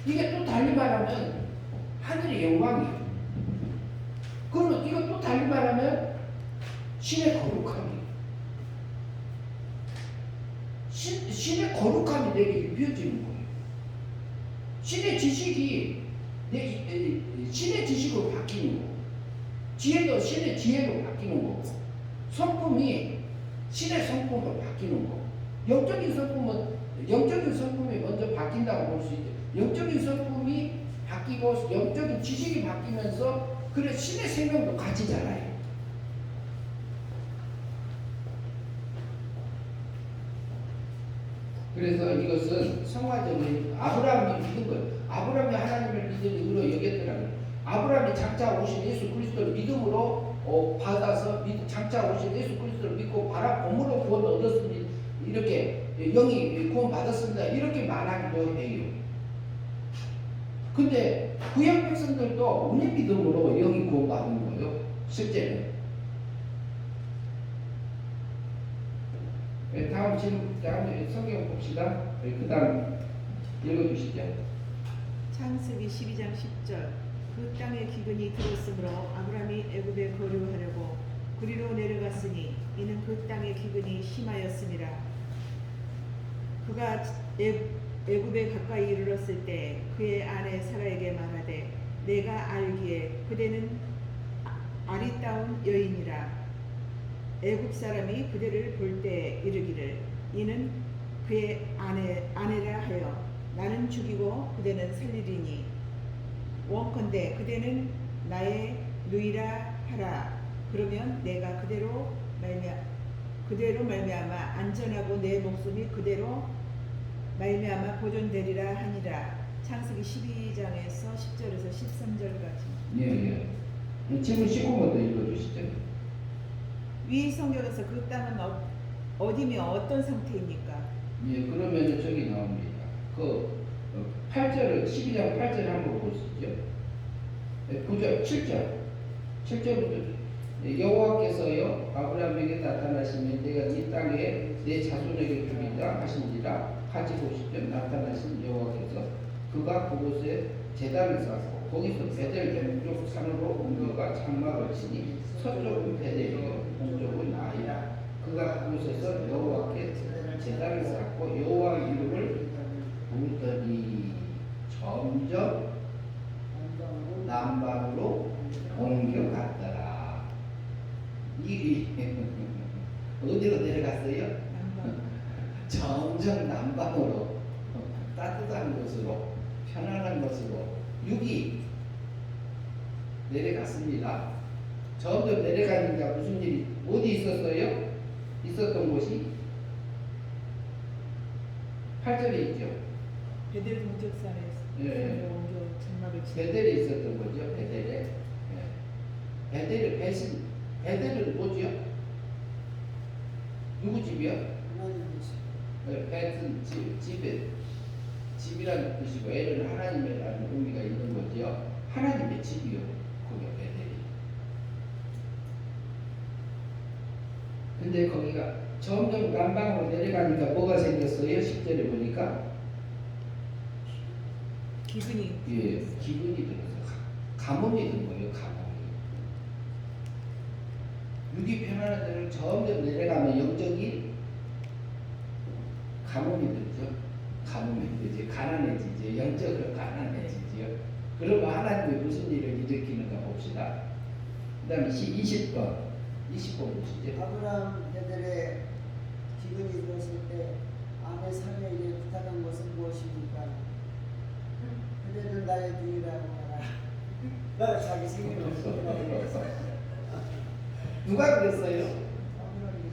이게 또 달리 말하면 하늘의 영광이에요. 그러면 이거 또 달리 말하면 신의 거룩함이에요. 신의 거룩함이 내게 입혀지는 거예요. 신의 지식이 신의 지식으로 바뀌는 거고, 지혜도 신의 지혜로 바뀌는 거고, 성품이 신의 성품으로 바뀌는 거고, 영적인 성품이 먼저 바뀐다고 볼 수 있죠. 영적인 성품이 바뀌고 영적인 지식이 바뀌면서 그래 신의 생명도 가지잖아요. 그래서 이것은 성화적인 아브라함이 믿은 거예요. 아브라함이 하나님을 믿은 의로 여겼더라고요. 아브라함이 장차 오신 예수 그리스도를 믿음으로 받아서 장차 오신 예수 그리스도를 믿고 바라봄으로 구원 얻었습니다. 이렇게 영이 구원 받았습니다. 이렇게 말하기도 해요. 근데 구약 백성들도 은혜 믿음으로 영이 구원 받은 거예요. 실제는. 다음 성경 봅시다. 그 다음 읽어주시죠. 창세기 12장 10절. 그 땅에 기근이 들었으므로 아브라함이 애굽에 거류하려고 그리로 내려갔으니 이는 그 땅에 기근이 심하였음이라. 그가 애굽에 가까이 이르렀을 때 그의 아내 사라에게 말하되 내가 알기에 그대는 아리따운 여인이라. 애굽 사람이 그대를 볼 때 이르기를 이는 그의 아내라 하여 나는 죽이고 그대는 살리리니 원컨대 그대는 나의 누이라 하라. 그러면 내가 그대로 말미암아 안전하고 내 목숨이 그대로 말미암아 보존되리라 하니라. 창세기 12장에서 10절에서 13절까지. 예. 질문 19번도 읽어주시죠. 위 성경에서 그 땅은 어디며 어떤 상태입니까? 예, 그러면 저기 나옵니다. 그 8절을 12장 8절 한번 보시죠. 9절, 7절부터 여호와께서요 아브라함에게 나타나시면 내가 이 땅에 내 자손에게 주리라 하신지라. 같이 보시죠. 나타나신 여호와께서 그가 그곳에 제단을 쌓고 거기서 베델 동쪽 산으로 옮겨가 장막을 치니 서쪽은 베델이요 동쪽은 아이라. 그가 그곳에서 여호와께 제단을 쌓고 여호와 이름을 부르더니 점점 남방으로 옮겨갔더라. 일이 어디로 내려갔어요? 점점 남방으로, 따뜻한 곳으로, 편안한 곳으로 6이 내려갔습니다. 점점 내려가니까 무슨 일이 어디 있었어요? 있었던 곳이 8절에 있죠. 베델 동쪽산에 예. 옮겨 장막을 거지. 베델에 있었던 거죠. 베델에. 베델의 배신. 베델은 뭐지요? 누구 집이요? 하나님이지. 벳은 집이라는 뜻이고 엘은 하나님이라는 의미가 있는 거지요. 하나님의 집이요. 거기가 베델이. 근데 거기가 점점 남방으로 내려가니까 뭐가 생겼어요? 10절에 보니까 기근이. 예, 기분이 들어서 가뭄이 든 거예요. 가뭄이. 육이 편안한 데를 점점 내려가면 영적이 가뭄이 들죠. 가뭄이 이제 가난해지죠. 영적으로 가난해지지요. 그러면 하나님이 무슨 일을 일으키는가 봅시다. 그 다음에 20번 보시죠. 아브라함 베델에 기근이 들었을 때 아내 사례에게 부탁한 것은 무엇입니까? 그대는 나의 누이라고 하라. 자기 생일을 누가 그랬어요?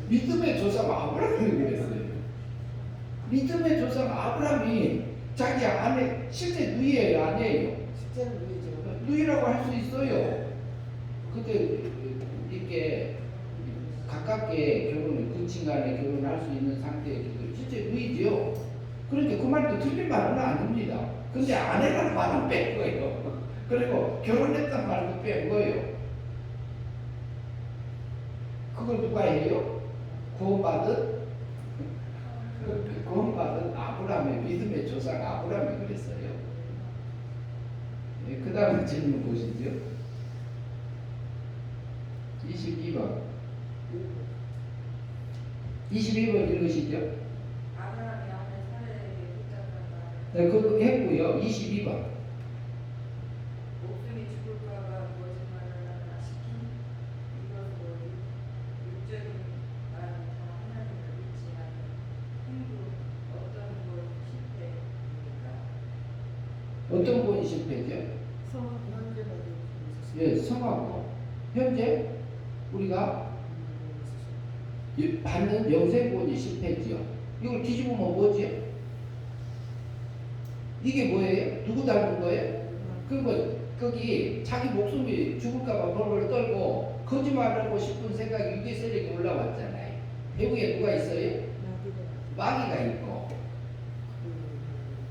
믿음의 조상 아브라함이 그랬어요. 믿음의 조상 아브라함이 자기 아내 실제 누이예요, 아내예요. 실제는 누이죠. 누이라고 할 수 있어요. 그때 이렇게 가깝게 결혼을 근친간에 결혼할 수 있는 상태에 실제 누이지요. 그러니까 그 말도 틀린 말은 아닙니다. 근데 아내라는 말은 뺀 거예요. 그리고 결혼했단 말도 뺀 거예요. 그걸 누가 해요? 구원받은 아브라함의 믿음의 조상 아브라함이 그랬어요. 네, 그 다음에 질문 보시죠. 22번 읽으시죠. 아브라함이 아내 사례에게 붙잡았다. 네, 그거 했고요. 22번. 목숨이 죽을까봐 거짓말을 하나 시킨 이것으로 육적인 말은 다 하나님을 믿지 않는 행동 어떤 것 실패입니까? 어떤 분이 실패죠? 성 현재 받은 예, 성하고 현재 우리가 받는 영생구원이 실패지요. 이걸 뒤집으면 뭐지? 이게 뭐예요? 누구 닮은 거예요? 그리고 거기 자기 목숨이 죽을까봐 벌벌 떨고 거짓말하고 싶은 생각이 유대 세력이 올라왔잖아요. 배후에 누가 있어요? 마귀가 있고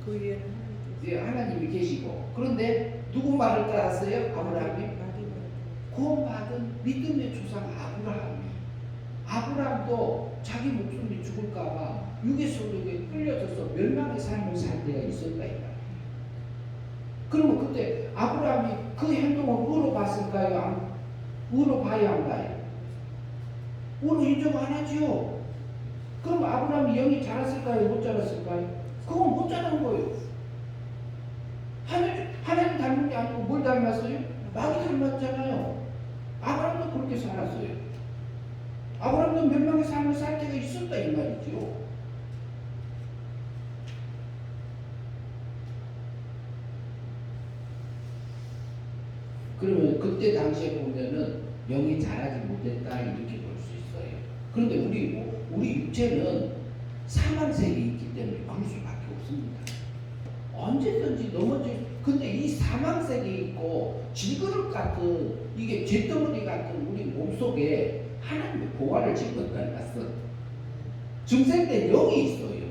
그 위에는 하나님께서. 예, 하나님이 계시고. 그런데 누구 말을 따랐어요? 아브라함이? 구원받은 믿음의 조상 아브라함도 자기 목숨이 죽을까봐 육의 속력에 끌려져서 멸망의 삶을 살 때가 있었다 이 말이에요. 그러면 그때 아브라함이 그 행동을 뭐로 봤을까요? 뭐로 봐야 한가요? 뭐로 인정 안 하지요? 그럼 아브라함이 영이 자랐을까요? 못 자랐을까요? 그건 못 자란 거예요. 하나님 닮은 게 아니고 뭘 닮았어요? 마귀 닮았잖아요. 아브라함도 그렇게 살았어요. 아브라함도 멸망의 삶을 살 때가 있었다 이 말이죠. 그러면 그때 당시에 보면은 영이 자라지 못했다 이렇게 볼 수 있어요. 그런데 우리 육체는 사망세에 있기 때문에 그럴 수밖에 없습니다. 언제든지 넘어질. 근데 이 사망세에 있고 질그릇 같은 이게 잿더머리 같은 우리 몸속에 하나님의 보화를 집어넣어놨어. 중생된 영이 있어요.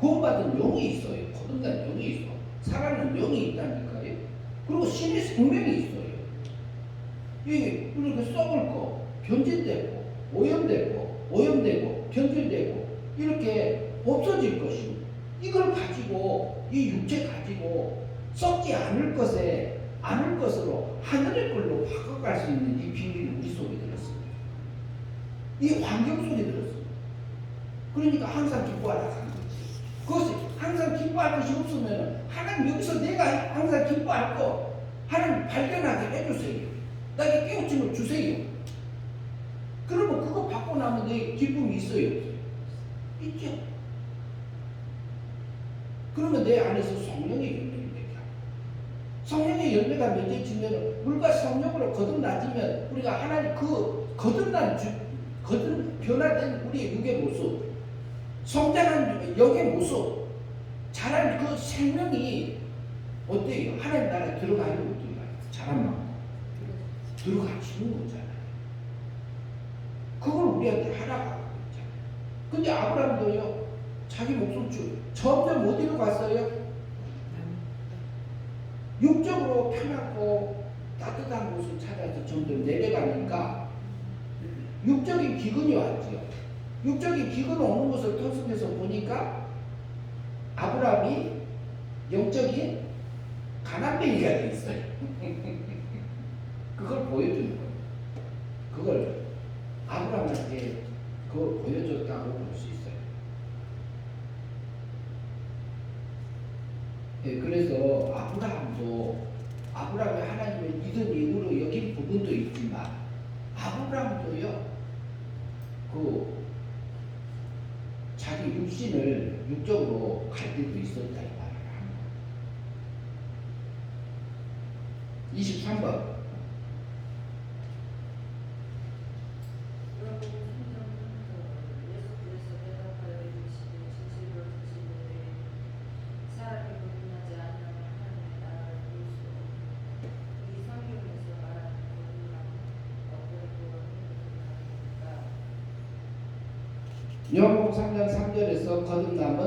구원받은 영이 있어요. 거듭난 영이 있어. 살아난 영이 있다니까요. 그리고 신의 생명이 있어요. 이게 우리가 썩을 거, 변질되고, 오염되고, 변질되고 이렇게 없어질 것이고 이걸 가지고 이 육체 가지고 썩지 않을 것으로 하늘의 걸로 바꿔갈 수 있는 이 비밀이 우리 속에 들었습니다. 이 환경 속에 들었습니다. 그러니까 항상 기뻐하라 하는 거지. 그것이 항상 기뻐할 것이 없으면 하나님 여기서 내가 항상 기뻐할 거 하나님 발견하게 해주세요. 나에게 깨우침을 주세요. 그러면 그거 받고 나면 내 기쁨이 있어요, 없어요? 있죠. 그러면 내 안에서 성령의 열매를 맺게 하고 성령의 열매가 맺어지면 물과 성령으로 거듭나지면 우리가 하나님 그 변화된 우리의 육의 모습, 성장한 영의 모습, 자란 그 생명이 어때요? 하나님 나라 들어가요, 못 들어가요? 잘하면 들어가시는 거잖아요. 그걸 우리한테 하라고 하고 있잖아요. 근데 아브라함도요, 자기 목숨 점점 어디로 갔어요? 육적으로 편하고 따뜻한 곳을 찾아서 점점 내려가니까 육적인 기근이 왔죠. 육적인 기근 오는 것을 토속해서 보니까 아브라함이 영적인 가난뱅이가 돼 있어요. 그걸 보여주는 거예요. 그걸 아브라함한테 그걸 보여줬다고 볼 수 있어요. 네, 그래서 아브라함이 하나님을 믿은 이후로 여긴 부분도 있지만 아브라함도요 그 자기 육신을 육적으로 갈 때도 있었다 이 말을 하는 거예요. 23번 예수께서 대답하여 이르시되 진실로 진실로 사람이 거듭나지 아니하면 하나님의 나라를 볼 수 없느니라. 이 성경에서 말하는 거듭남은 어떤 구원의 거듭남입니까? 요한복음 3장 3절에서 거듭남은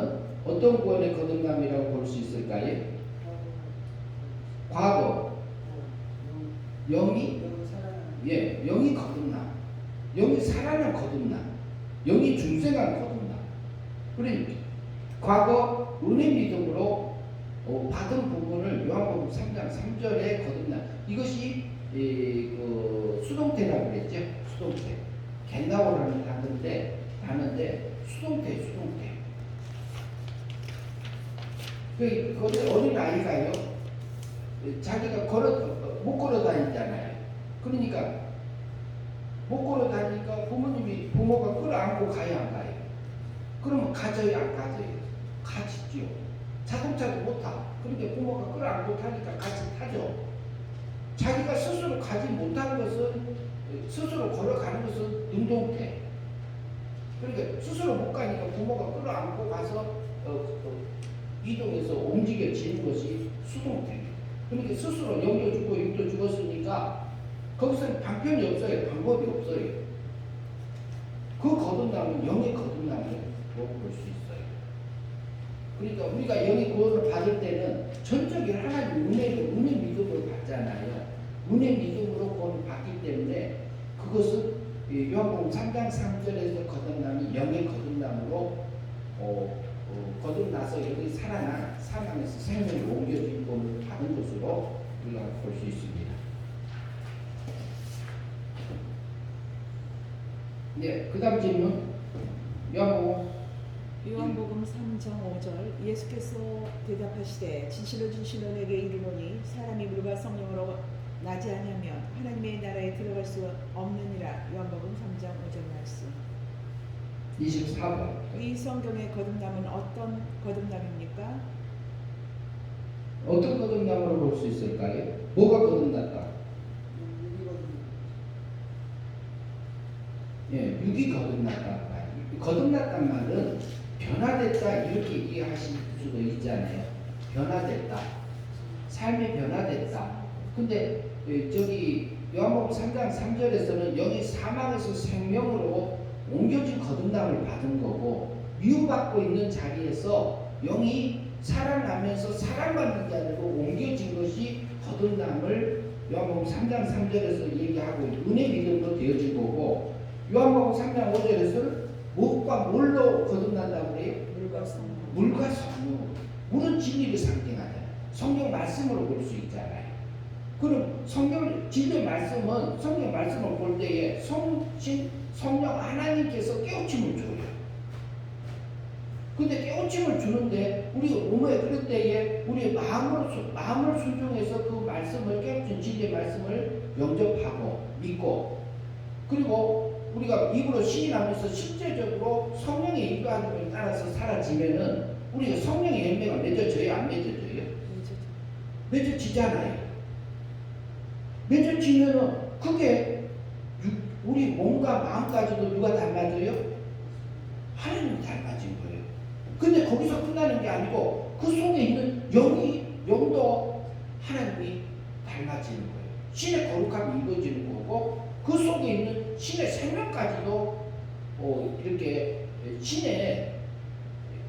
어떤 구원의 거듭남이라고 볼 수 있을까요? 과거 영이 영이 거듭남, 영이 살아난 거듭남, 영이 중생한 거듭남. 그러니까 과거 은혜 믿음으로 받은 부분을 요한복음 3장 3절에 거듭남. 이것이 그 수동태라고 그랬죠. 수동태. 겐나오라는 단어인데 수동태. 그 어린 아이가요. 자기가 못 걸어 다니잖아요. 그러니까 못 걸어 다니니까 부모가 끌어안고 가야 안 가요. 그러면 가져요, 안 가져요? 가지죠. 자동차도 못 타. 그러니까 부모가 끌어안고 타니까 같이 타죠. 자기가 스스로 가지 못하는 것은 스스로 걸어가는 것은 능동태. 그러니까 스스로 못 가니까 부모가 끌어안고 가서 이동해서 움직여지는 것이 수동태. 그러니까 스스로 영도 주고 육도 죽었으니까 거기서는 방편이 없어요. 방법이 없어요. 그 거듭남은 영의 거듭남을 볼 수 있어요. 그러니까 우리가 영의 구원을 받을 때는 전적인 하나님 은혜 믿음으로 받잖아요. 은혜 믿음으로 구원을 받기 때문에 그것은 요한복음 3장 3절에서 거듭남이 영의 거듭남으로 거듭나서 여기 살아나 사망에서 생명을 옮겨진 구원을 받은 것으로 우리가 볼 수 있습니다. 네, 그 다음 질문. 요한복음 3장 5절 예수께서 대답하시되 진실로 진실로 내게 이르노니 사람이 물과 성령으로 나지 아니하면 하나님의 나라에 들어갈 수 없느니라. 요한복음 3장 5절 말씀. 24번. 이 성경의 거듭남은 어떤 거듭남입니까? 어떤 거듭남으로 볼 수 있을까요? 뭐가 거듭났다? 예, 육이 거듭났다. 거듭났단 말은 변화됐다 이렇게 얘기하실 수도 있잖아요. 변화됐다. 삶이 변화됐다. 근데 저기 요한복음 3장 3절에서는 여기 사망에서 생명으로 옮겨진 거듭남을 받은 거고 미움받고 있는 자리에서 영이 살아나면서 사랑받는 자리로 옮겨진 것이 거듭남을 요한복음 3장 3절에서 얘기하고 은혜 믿음으로 되어진 거고 요한복음 3장 5절에서는 무엇과 뭘로 거듭난다고 그래요? 물과 성령. 물과 성령. 물은 진리를 상징하잖아요. 성경 말씀으로 볼 수 있잖아요. 그럼 진리 말씀은 성경 말씀을 볼 때에 성령 하나님께서 깨우침을 줘요. 근데 깨우침을 주는데 우리 오늘 그럴 때에 우리 마음을 순종해서 그 말씀을 깨우친 진리의 말씀을 영접하고 믿고 그리고 우리가 입으로 시인하면서 실제적으로 성령의 인도하심을 따라서 살아지면은 우리가 성령의 열매가 맺어져요, 안 맺어져요? 맺어지잖아요. 맺어지면은 그게 우리 몸과 마음까지도 누가 닮아져요? 하나님이 닮아진 거예요. 근데 거기서 끝나는 게 아니고 그 속에 있는 영도 닮아지는 거예요. 신의 거룩함이 입어지는 거고 그 속에 있는 신의 생명까지도 이렇게 신의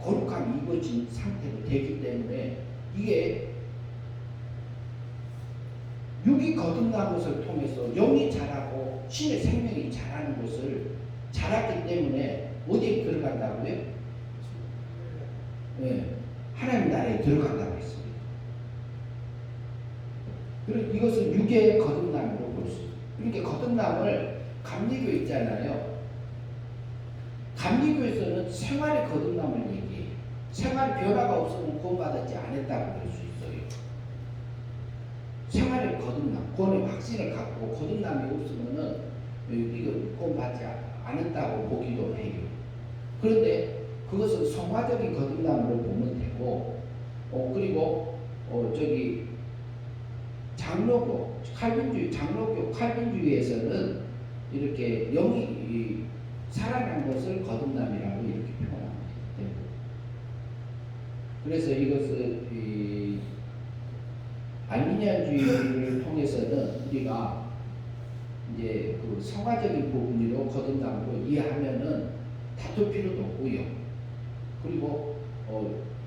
거룩함이 입어진 상태로 되기 때문에 이게 육이 거듭난 것을 통해서 영이 자라고 신의 생명이 자라는 것을 자랐기 때문에 어디에 들어간다고요? 네, 하나님 나라에 들어간다고 했습니다. 그리고 이것은 육의 거듭남으로 볼 수 있어요. 그러니까 거듭남을 감리교 있잖아요. 감리교에서는 생활의 거듭남을 얘기해요. 생활 변화가 없으면 구원받았지 않았다고 볼 수 있어요. 생활의 거듭남, 구원의 확신을 갖고 거듭남이 없으면은 이거 구원받지 않았다고 보기도 해요. 그런데 그것은 성화적인 거듭남으로 보면 되고, 그리고 저기 장로교, 장로교 칼빈주의에서는 이렇게 영이 살아난 것을 거듭남이라고 이렇게 표현합니다. 그래서 이것을 알미니안주의를 통해서는 우리가 이제 그 성화적인 부분으로 거듭남으로 이해하면은 다툴 필요도 없고요. 그리고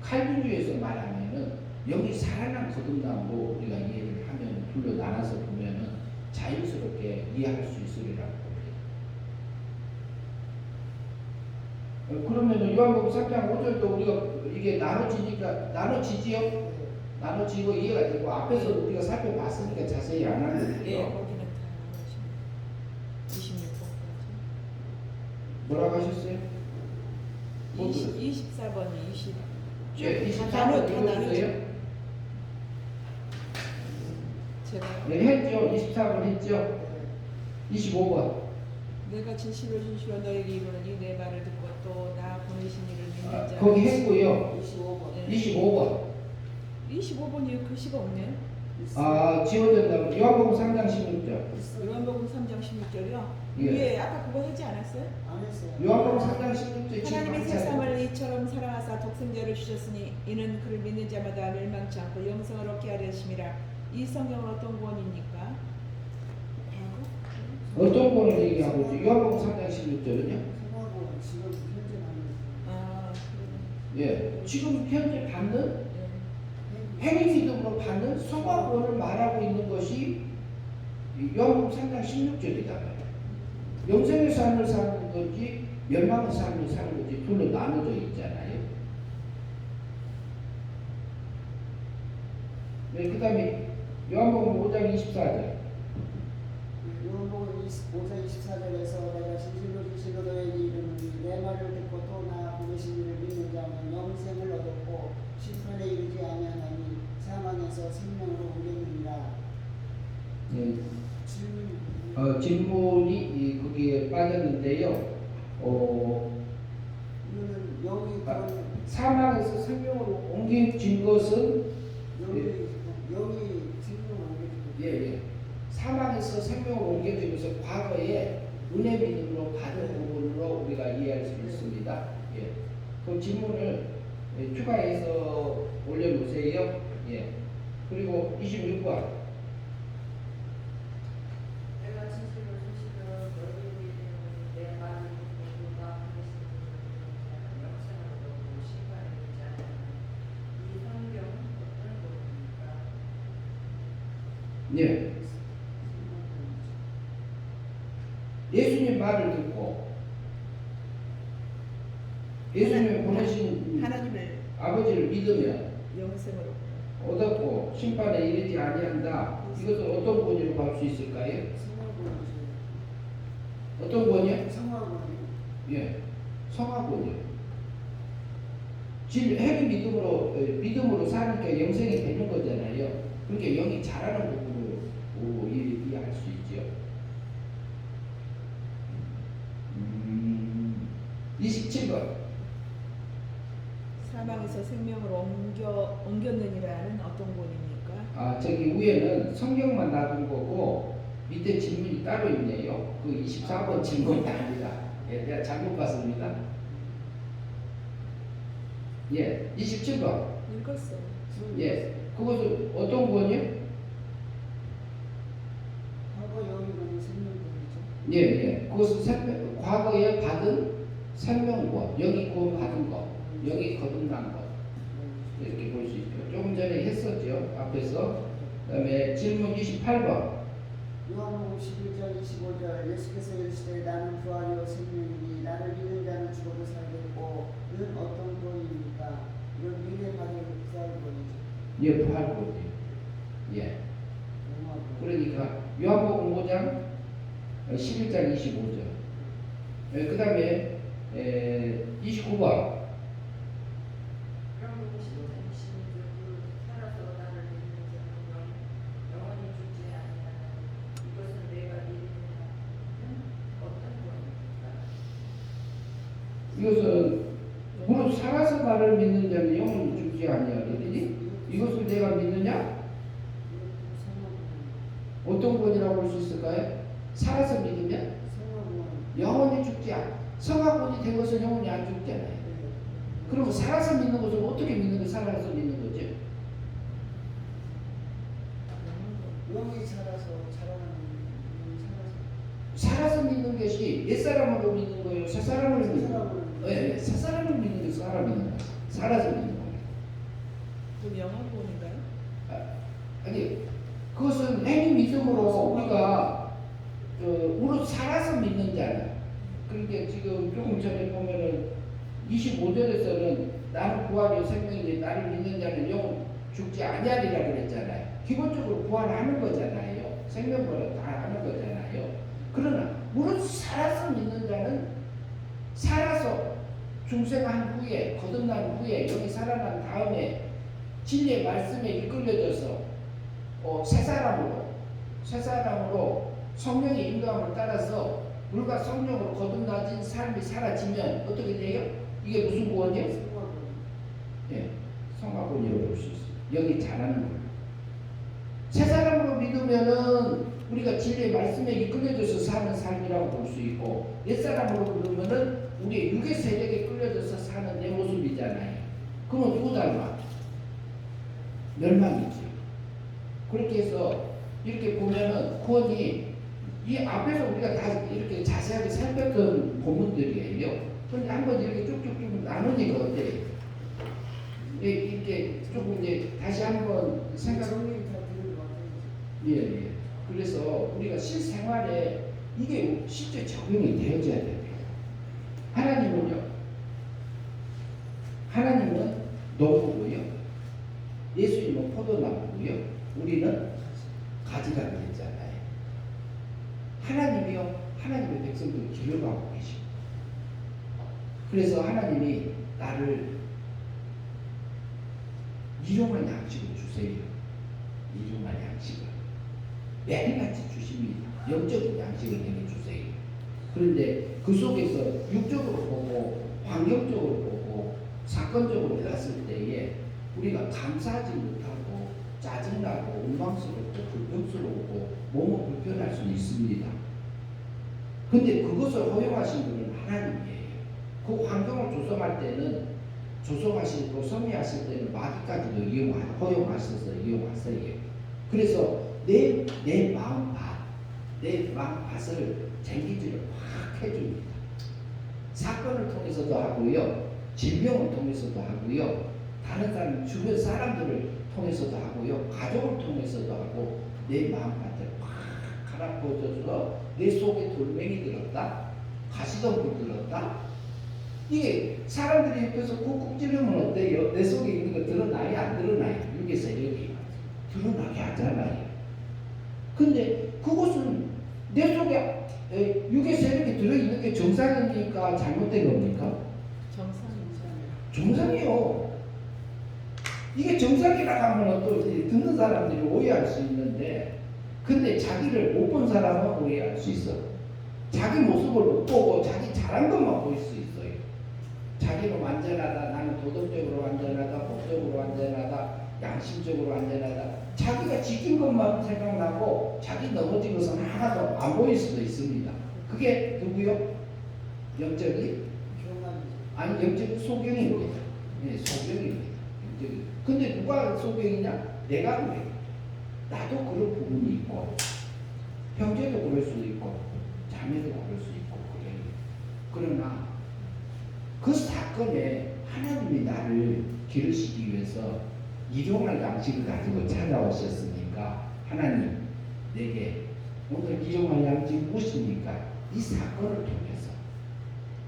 칼빈주의에서 말하면은 영이 살아난 거듭남으로 우리가 이해를 하면 둘로 나눠서 보면은 자연스럽게 이해할 수 있으리라고 봅니다. 그러면은 요한복음 3장 5절도 우리가 이게 나눠지지요? 나눠지고 이해가 되고 앞에서 우리가 살펴봤으니까 자세히 안 하거든요. 예, 거기는 다 나오시면 26번까지. 뭐라고 하셨어요? 24번이 20. 예, 다 24번 나누죠. 읽어주세요. 제가 네, 했죠. 24번 했죠. 25번. 내가 진실로 너에게 이르노니 내 말을 듣고 또 나 보내신 이를 믿는 자. 거기 했고요. 25번. 25번. 25번이 글씨가 없네요. 지워졌다고. 요한복음 3장 16절. 요한복음 3장 16절이요. 예. 위에 아까 그거 하지 않았어요? 안 했어요. 요한복음 3장 16절. 하나님이 세상을 이처럼 사랑하사 독생자를 주셨으니 이는 그를 믿는 자마다 멸망치 않고 영생을 얻게 하려 하심이라. 이 성경은 어떤 구원입니까? 어떤 거를 얘기하고 있죠? 요한복음 3장 16절은요? 성화고 지금 현재 나는 예. 지금 현재 받는 예. 행위 믿음으로 받는 성화구원을 말하고 있는 것이 요한복음 3장 16절이잖아요. 영생의 삶을 사는 건지 멸망의 삶을 사는 건지 둘로 나눠져 있잖아요. 네, 그 다음에 요한복음 5장 24절. 요한복음 5장 24절에서 내가 진실로 너에게 이르노니 내 말을 듣고 또 나 보내신 이를 믿는 자는 영생을 얻었고 심판에 이르지 아니하나니 사망에서 생명으로 옮겼느니라. 네. 질문이 거기에 빠졌는데요. 이거는 영이 그런 사망에서 생명으로 옮겨진 것은 영이 생명을 옮겨주고 예. 사망에서 생명으로 옮겨지면서 과거에 은혜 믿음으로 받은 부분으로 우리가 이해할 수 있습니다. 예. 그 질문을 추가해서 올려놓으세요. 예. 그리고 26번. 내가 진실로 너에게 이르노니 내 말을 듣고 나 보내신 이를 영생을 얻고 심판에 이르지 않으나니 이 성경은 어떤 것입니까? 예. 예수님 말을 듣고 예수님 보내신 하나님을 아버지를 믿으면 영생으로 얻었고 심판에 이르지 아니한다. 이것을 어떤 권위로 볼 수 있을까요? 어떤 권위요? 성화고 예, 성화권이요. 행위 믿음으로 사니까 영생이 되는 거잖아요. 그러니까 영이 자라는 부분으로 이해할 수 있죠. 27번. 사망에서 생명으로 옮겼느니라는 어떤 구원입니까? 저기 위에는 성경만 놔둔 거고 밑에 질문이 따로 있네요. 그 24번 질문이 아니다. 예, 내가 잘못 봤습니다. 예, 27번. 읽었어요. 예, 그것은 어떤 구원이요? 예, 예. 그것은 과거에 받은 생명구원, 영이 구원 받은 것, 영이 거듭난 것 이렇게 볼 수 있죠. 조금 전에 했었죠. 앞에서. 그다음에 질문 28번. 요한복음 11장 25절 예수께서 이르시되 나는 부활이요 생명이니 나를 믿는 자는 죽어도 살겠고 이는 어떤 구원입니까? 이건 미래 받을 부활구원이죠. 예, 부활구원이요. 예. 그러니까 요한복음 5장 11장 25절. 그 다음에 29번. 그런 분이 신장 22절 살아서 나를 믿는 자는 영원히 죽지 아니하나니 이것은 내가 믿는 자는 어떤 구원입니까? 이것은 무릇 살아서 나를 믿는 자는 영원히 죽지 아니하리니 이것을 내가 믿느냐? 어떤 구원이라고 볼 수 있을까요? 살아서 믿으면 영원히 죽지 않아. 성화군이 된 것은 영원히 안 죽잖아요. 그럼 살아서 믿는 것을 어떻게 믿는 거? 살아서 믿는 거죠? 영이 살아서 살아서 믿는 것이 옛 사람으로 믿는 거예요. 새 사람을 믿는 거예요. 네, 새 사람을 믿는 게 사람 믿는 거예요. 살아서 믿는 거예요. 그럼 영화구원인가요? 아니 그것은 행위 믿음으로 우리가 우리 살아서 믿는 자는. 그러니까 지금 조금 전에 보면은 25절에서는 나는 부활이요 생명인데 나를 믿는 자는 영원 죽지 아니하리라 그랬잖아요. 기본적으로 부활하는 거잖아요. 생명부활은 다 하는 거잖아요. 그러나 무릇 살아서 믿는 자는 살아서 중생한 후에 거듭난 후에 여기 살아난 다음에 진리의 말씀에 이끌려져서 새 사람으로 성령의 인도함을 따라서 물과 성령으로 거듭나진 삶이 사라지면 어떻게 돼요? 이게 무슨 구원이에요? 예, 성화구원이라고 볼 수 있어요. 여기 잘하는 거예요. 새 사람으로 믿으면은 우리가 진리의 말씀에 이끌려져서 사는 삶이라고 볼 수 있고, 옛 사람으로 믿으면은 우리의 육의 세력에 끌려져서 사는 내 모습이잖아요. 그러면 누구 닮아? 멸망이죠. 그렇게 해서 이렇게 보면은 구원이 이 앞에서 우리가 다 이렇게 자세하게 살폈던 본문들이에요. 그런데 한번 이렇게 쭉쭉쭉 나누니까 어때요? 이렇게 조금 이제 다시 한번 생각. 예. 그래서 우리가 실생활에 이게 실제 적용이 되어져야 돼요. 하나님은 농부고요. 예수님은 포도나무고요. 우리는 가지라 그랬잖아요. 하나님이요, 하나님의 백성들을 기르고 계시고. 그래서 하나님이 나를 일용할 양식을 주세요. 일용할 양식을 매일같이 주십니다. 영적인 양식을 내게 주세요. 그런데 그 속에서 육적으로 보고 환경적으로 보고 사건적으로 봤을 때에 우리가 감사하지 못하고 짜증나고 원망스럽고 불평스럽고 몸은 불편할 수 있습니다. 근데 그것을 허용하신 분은 하나님이에요. 그 환경을 조성할 때는 조성하시고 섭리하실 때는 마귀까지도 허용하셔서 이용하세요. 그래서 내 마음밭을 쟁기질을 확 해줍니다. 사건을 통해서도 하고요, 질병을 통해서도 하고요, 다른 사람 주변 사람들을 통해서도 하고요, 가족을 통해서도 하고 내 마음밭을 확 갈아엎어줘서 내 속에 돌멩이 들었다, 가시덤불 들었다. 이게 사람들이 옆에서 꾹꾹 찌르면 어때요? 내 속에 있는 거 드러나요? 안 드러나요? 육의 세력이 드러나게 하잖아요. 근데 그것은 내 속에 육의 세력이 들어있는 게 정상입니까? 잘못된 겁니까? 정상이요. 이게 정상이라 하면 또 듣는 사람들이 오해할 수 있는데, 근데 자기를 못 본 사람은 오해할 수 있어. 자기 모습을 못 보고 자기 잘한 것만 보일 수 있어요. 자기는 완전하다, 나는 도덕적으로 완전하다, 법적으로 완전하다, 양심적으로 완전하다. 자기가 지킨 것만 생각나고 자기 넘어진 것은 하나도 안 보일 수도 있습니다. 그게 누구요? 영적이? 아니, 영적 소경입니다. 네, 소경입니다. 영적이. 근데 누가 소경이냐? 내가 그래. 나도 그런 부분이 있고, 형제도 그럴 수도 있고, 자매도 그럴 수 있고 그래요. 그러나 그 사건에 하나님이 나를 기르시기 위해서 일용할 양식을 가지고 찾아오셨으니까 하나님 내게 오늘 일용할 양식 무엇입니까? 이 사건을 통해서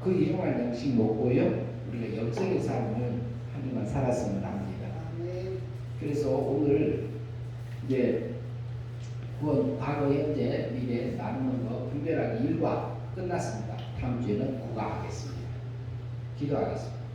그 일용할 양식 먹고요 우리가 영적의 삶을 하나님만 살았으면 합니다. 아멘. 그래서 오늘 이제 구원 과거 현재 미래 나누는 거 분별하기 1과 끝났습니다. 다음 주에는 9가 하겠습니다. 기도하겠습니다.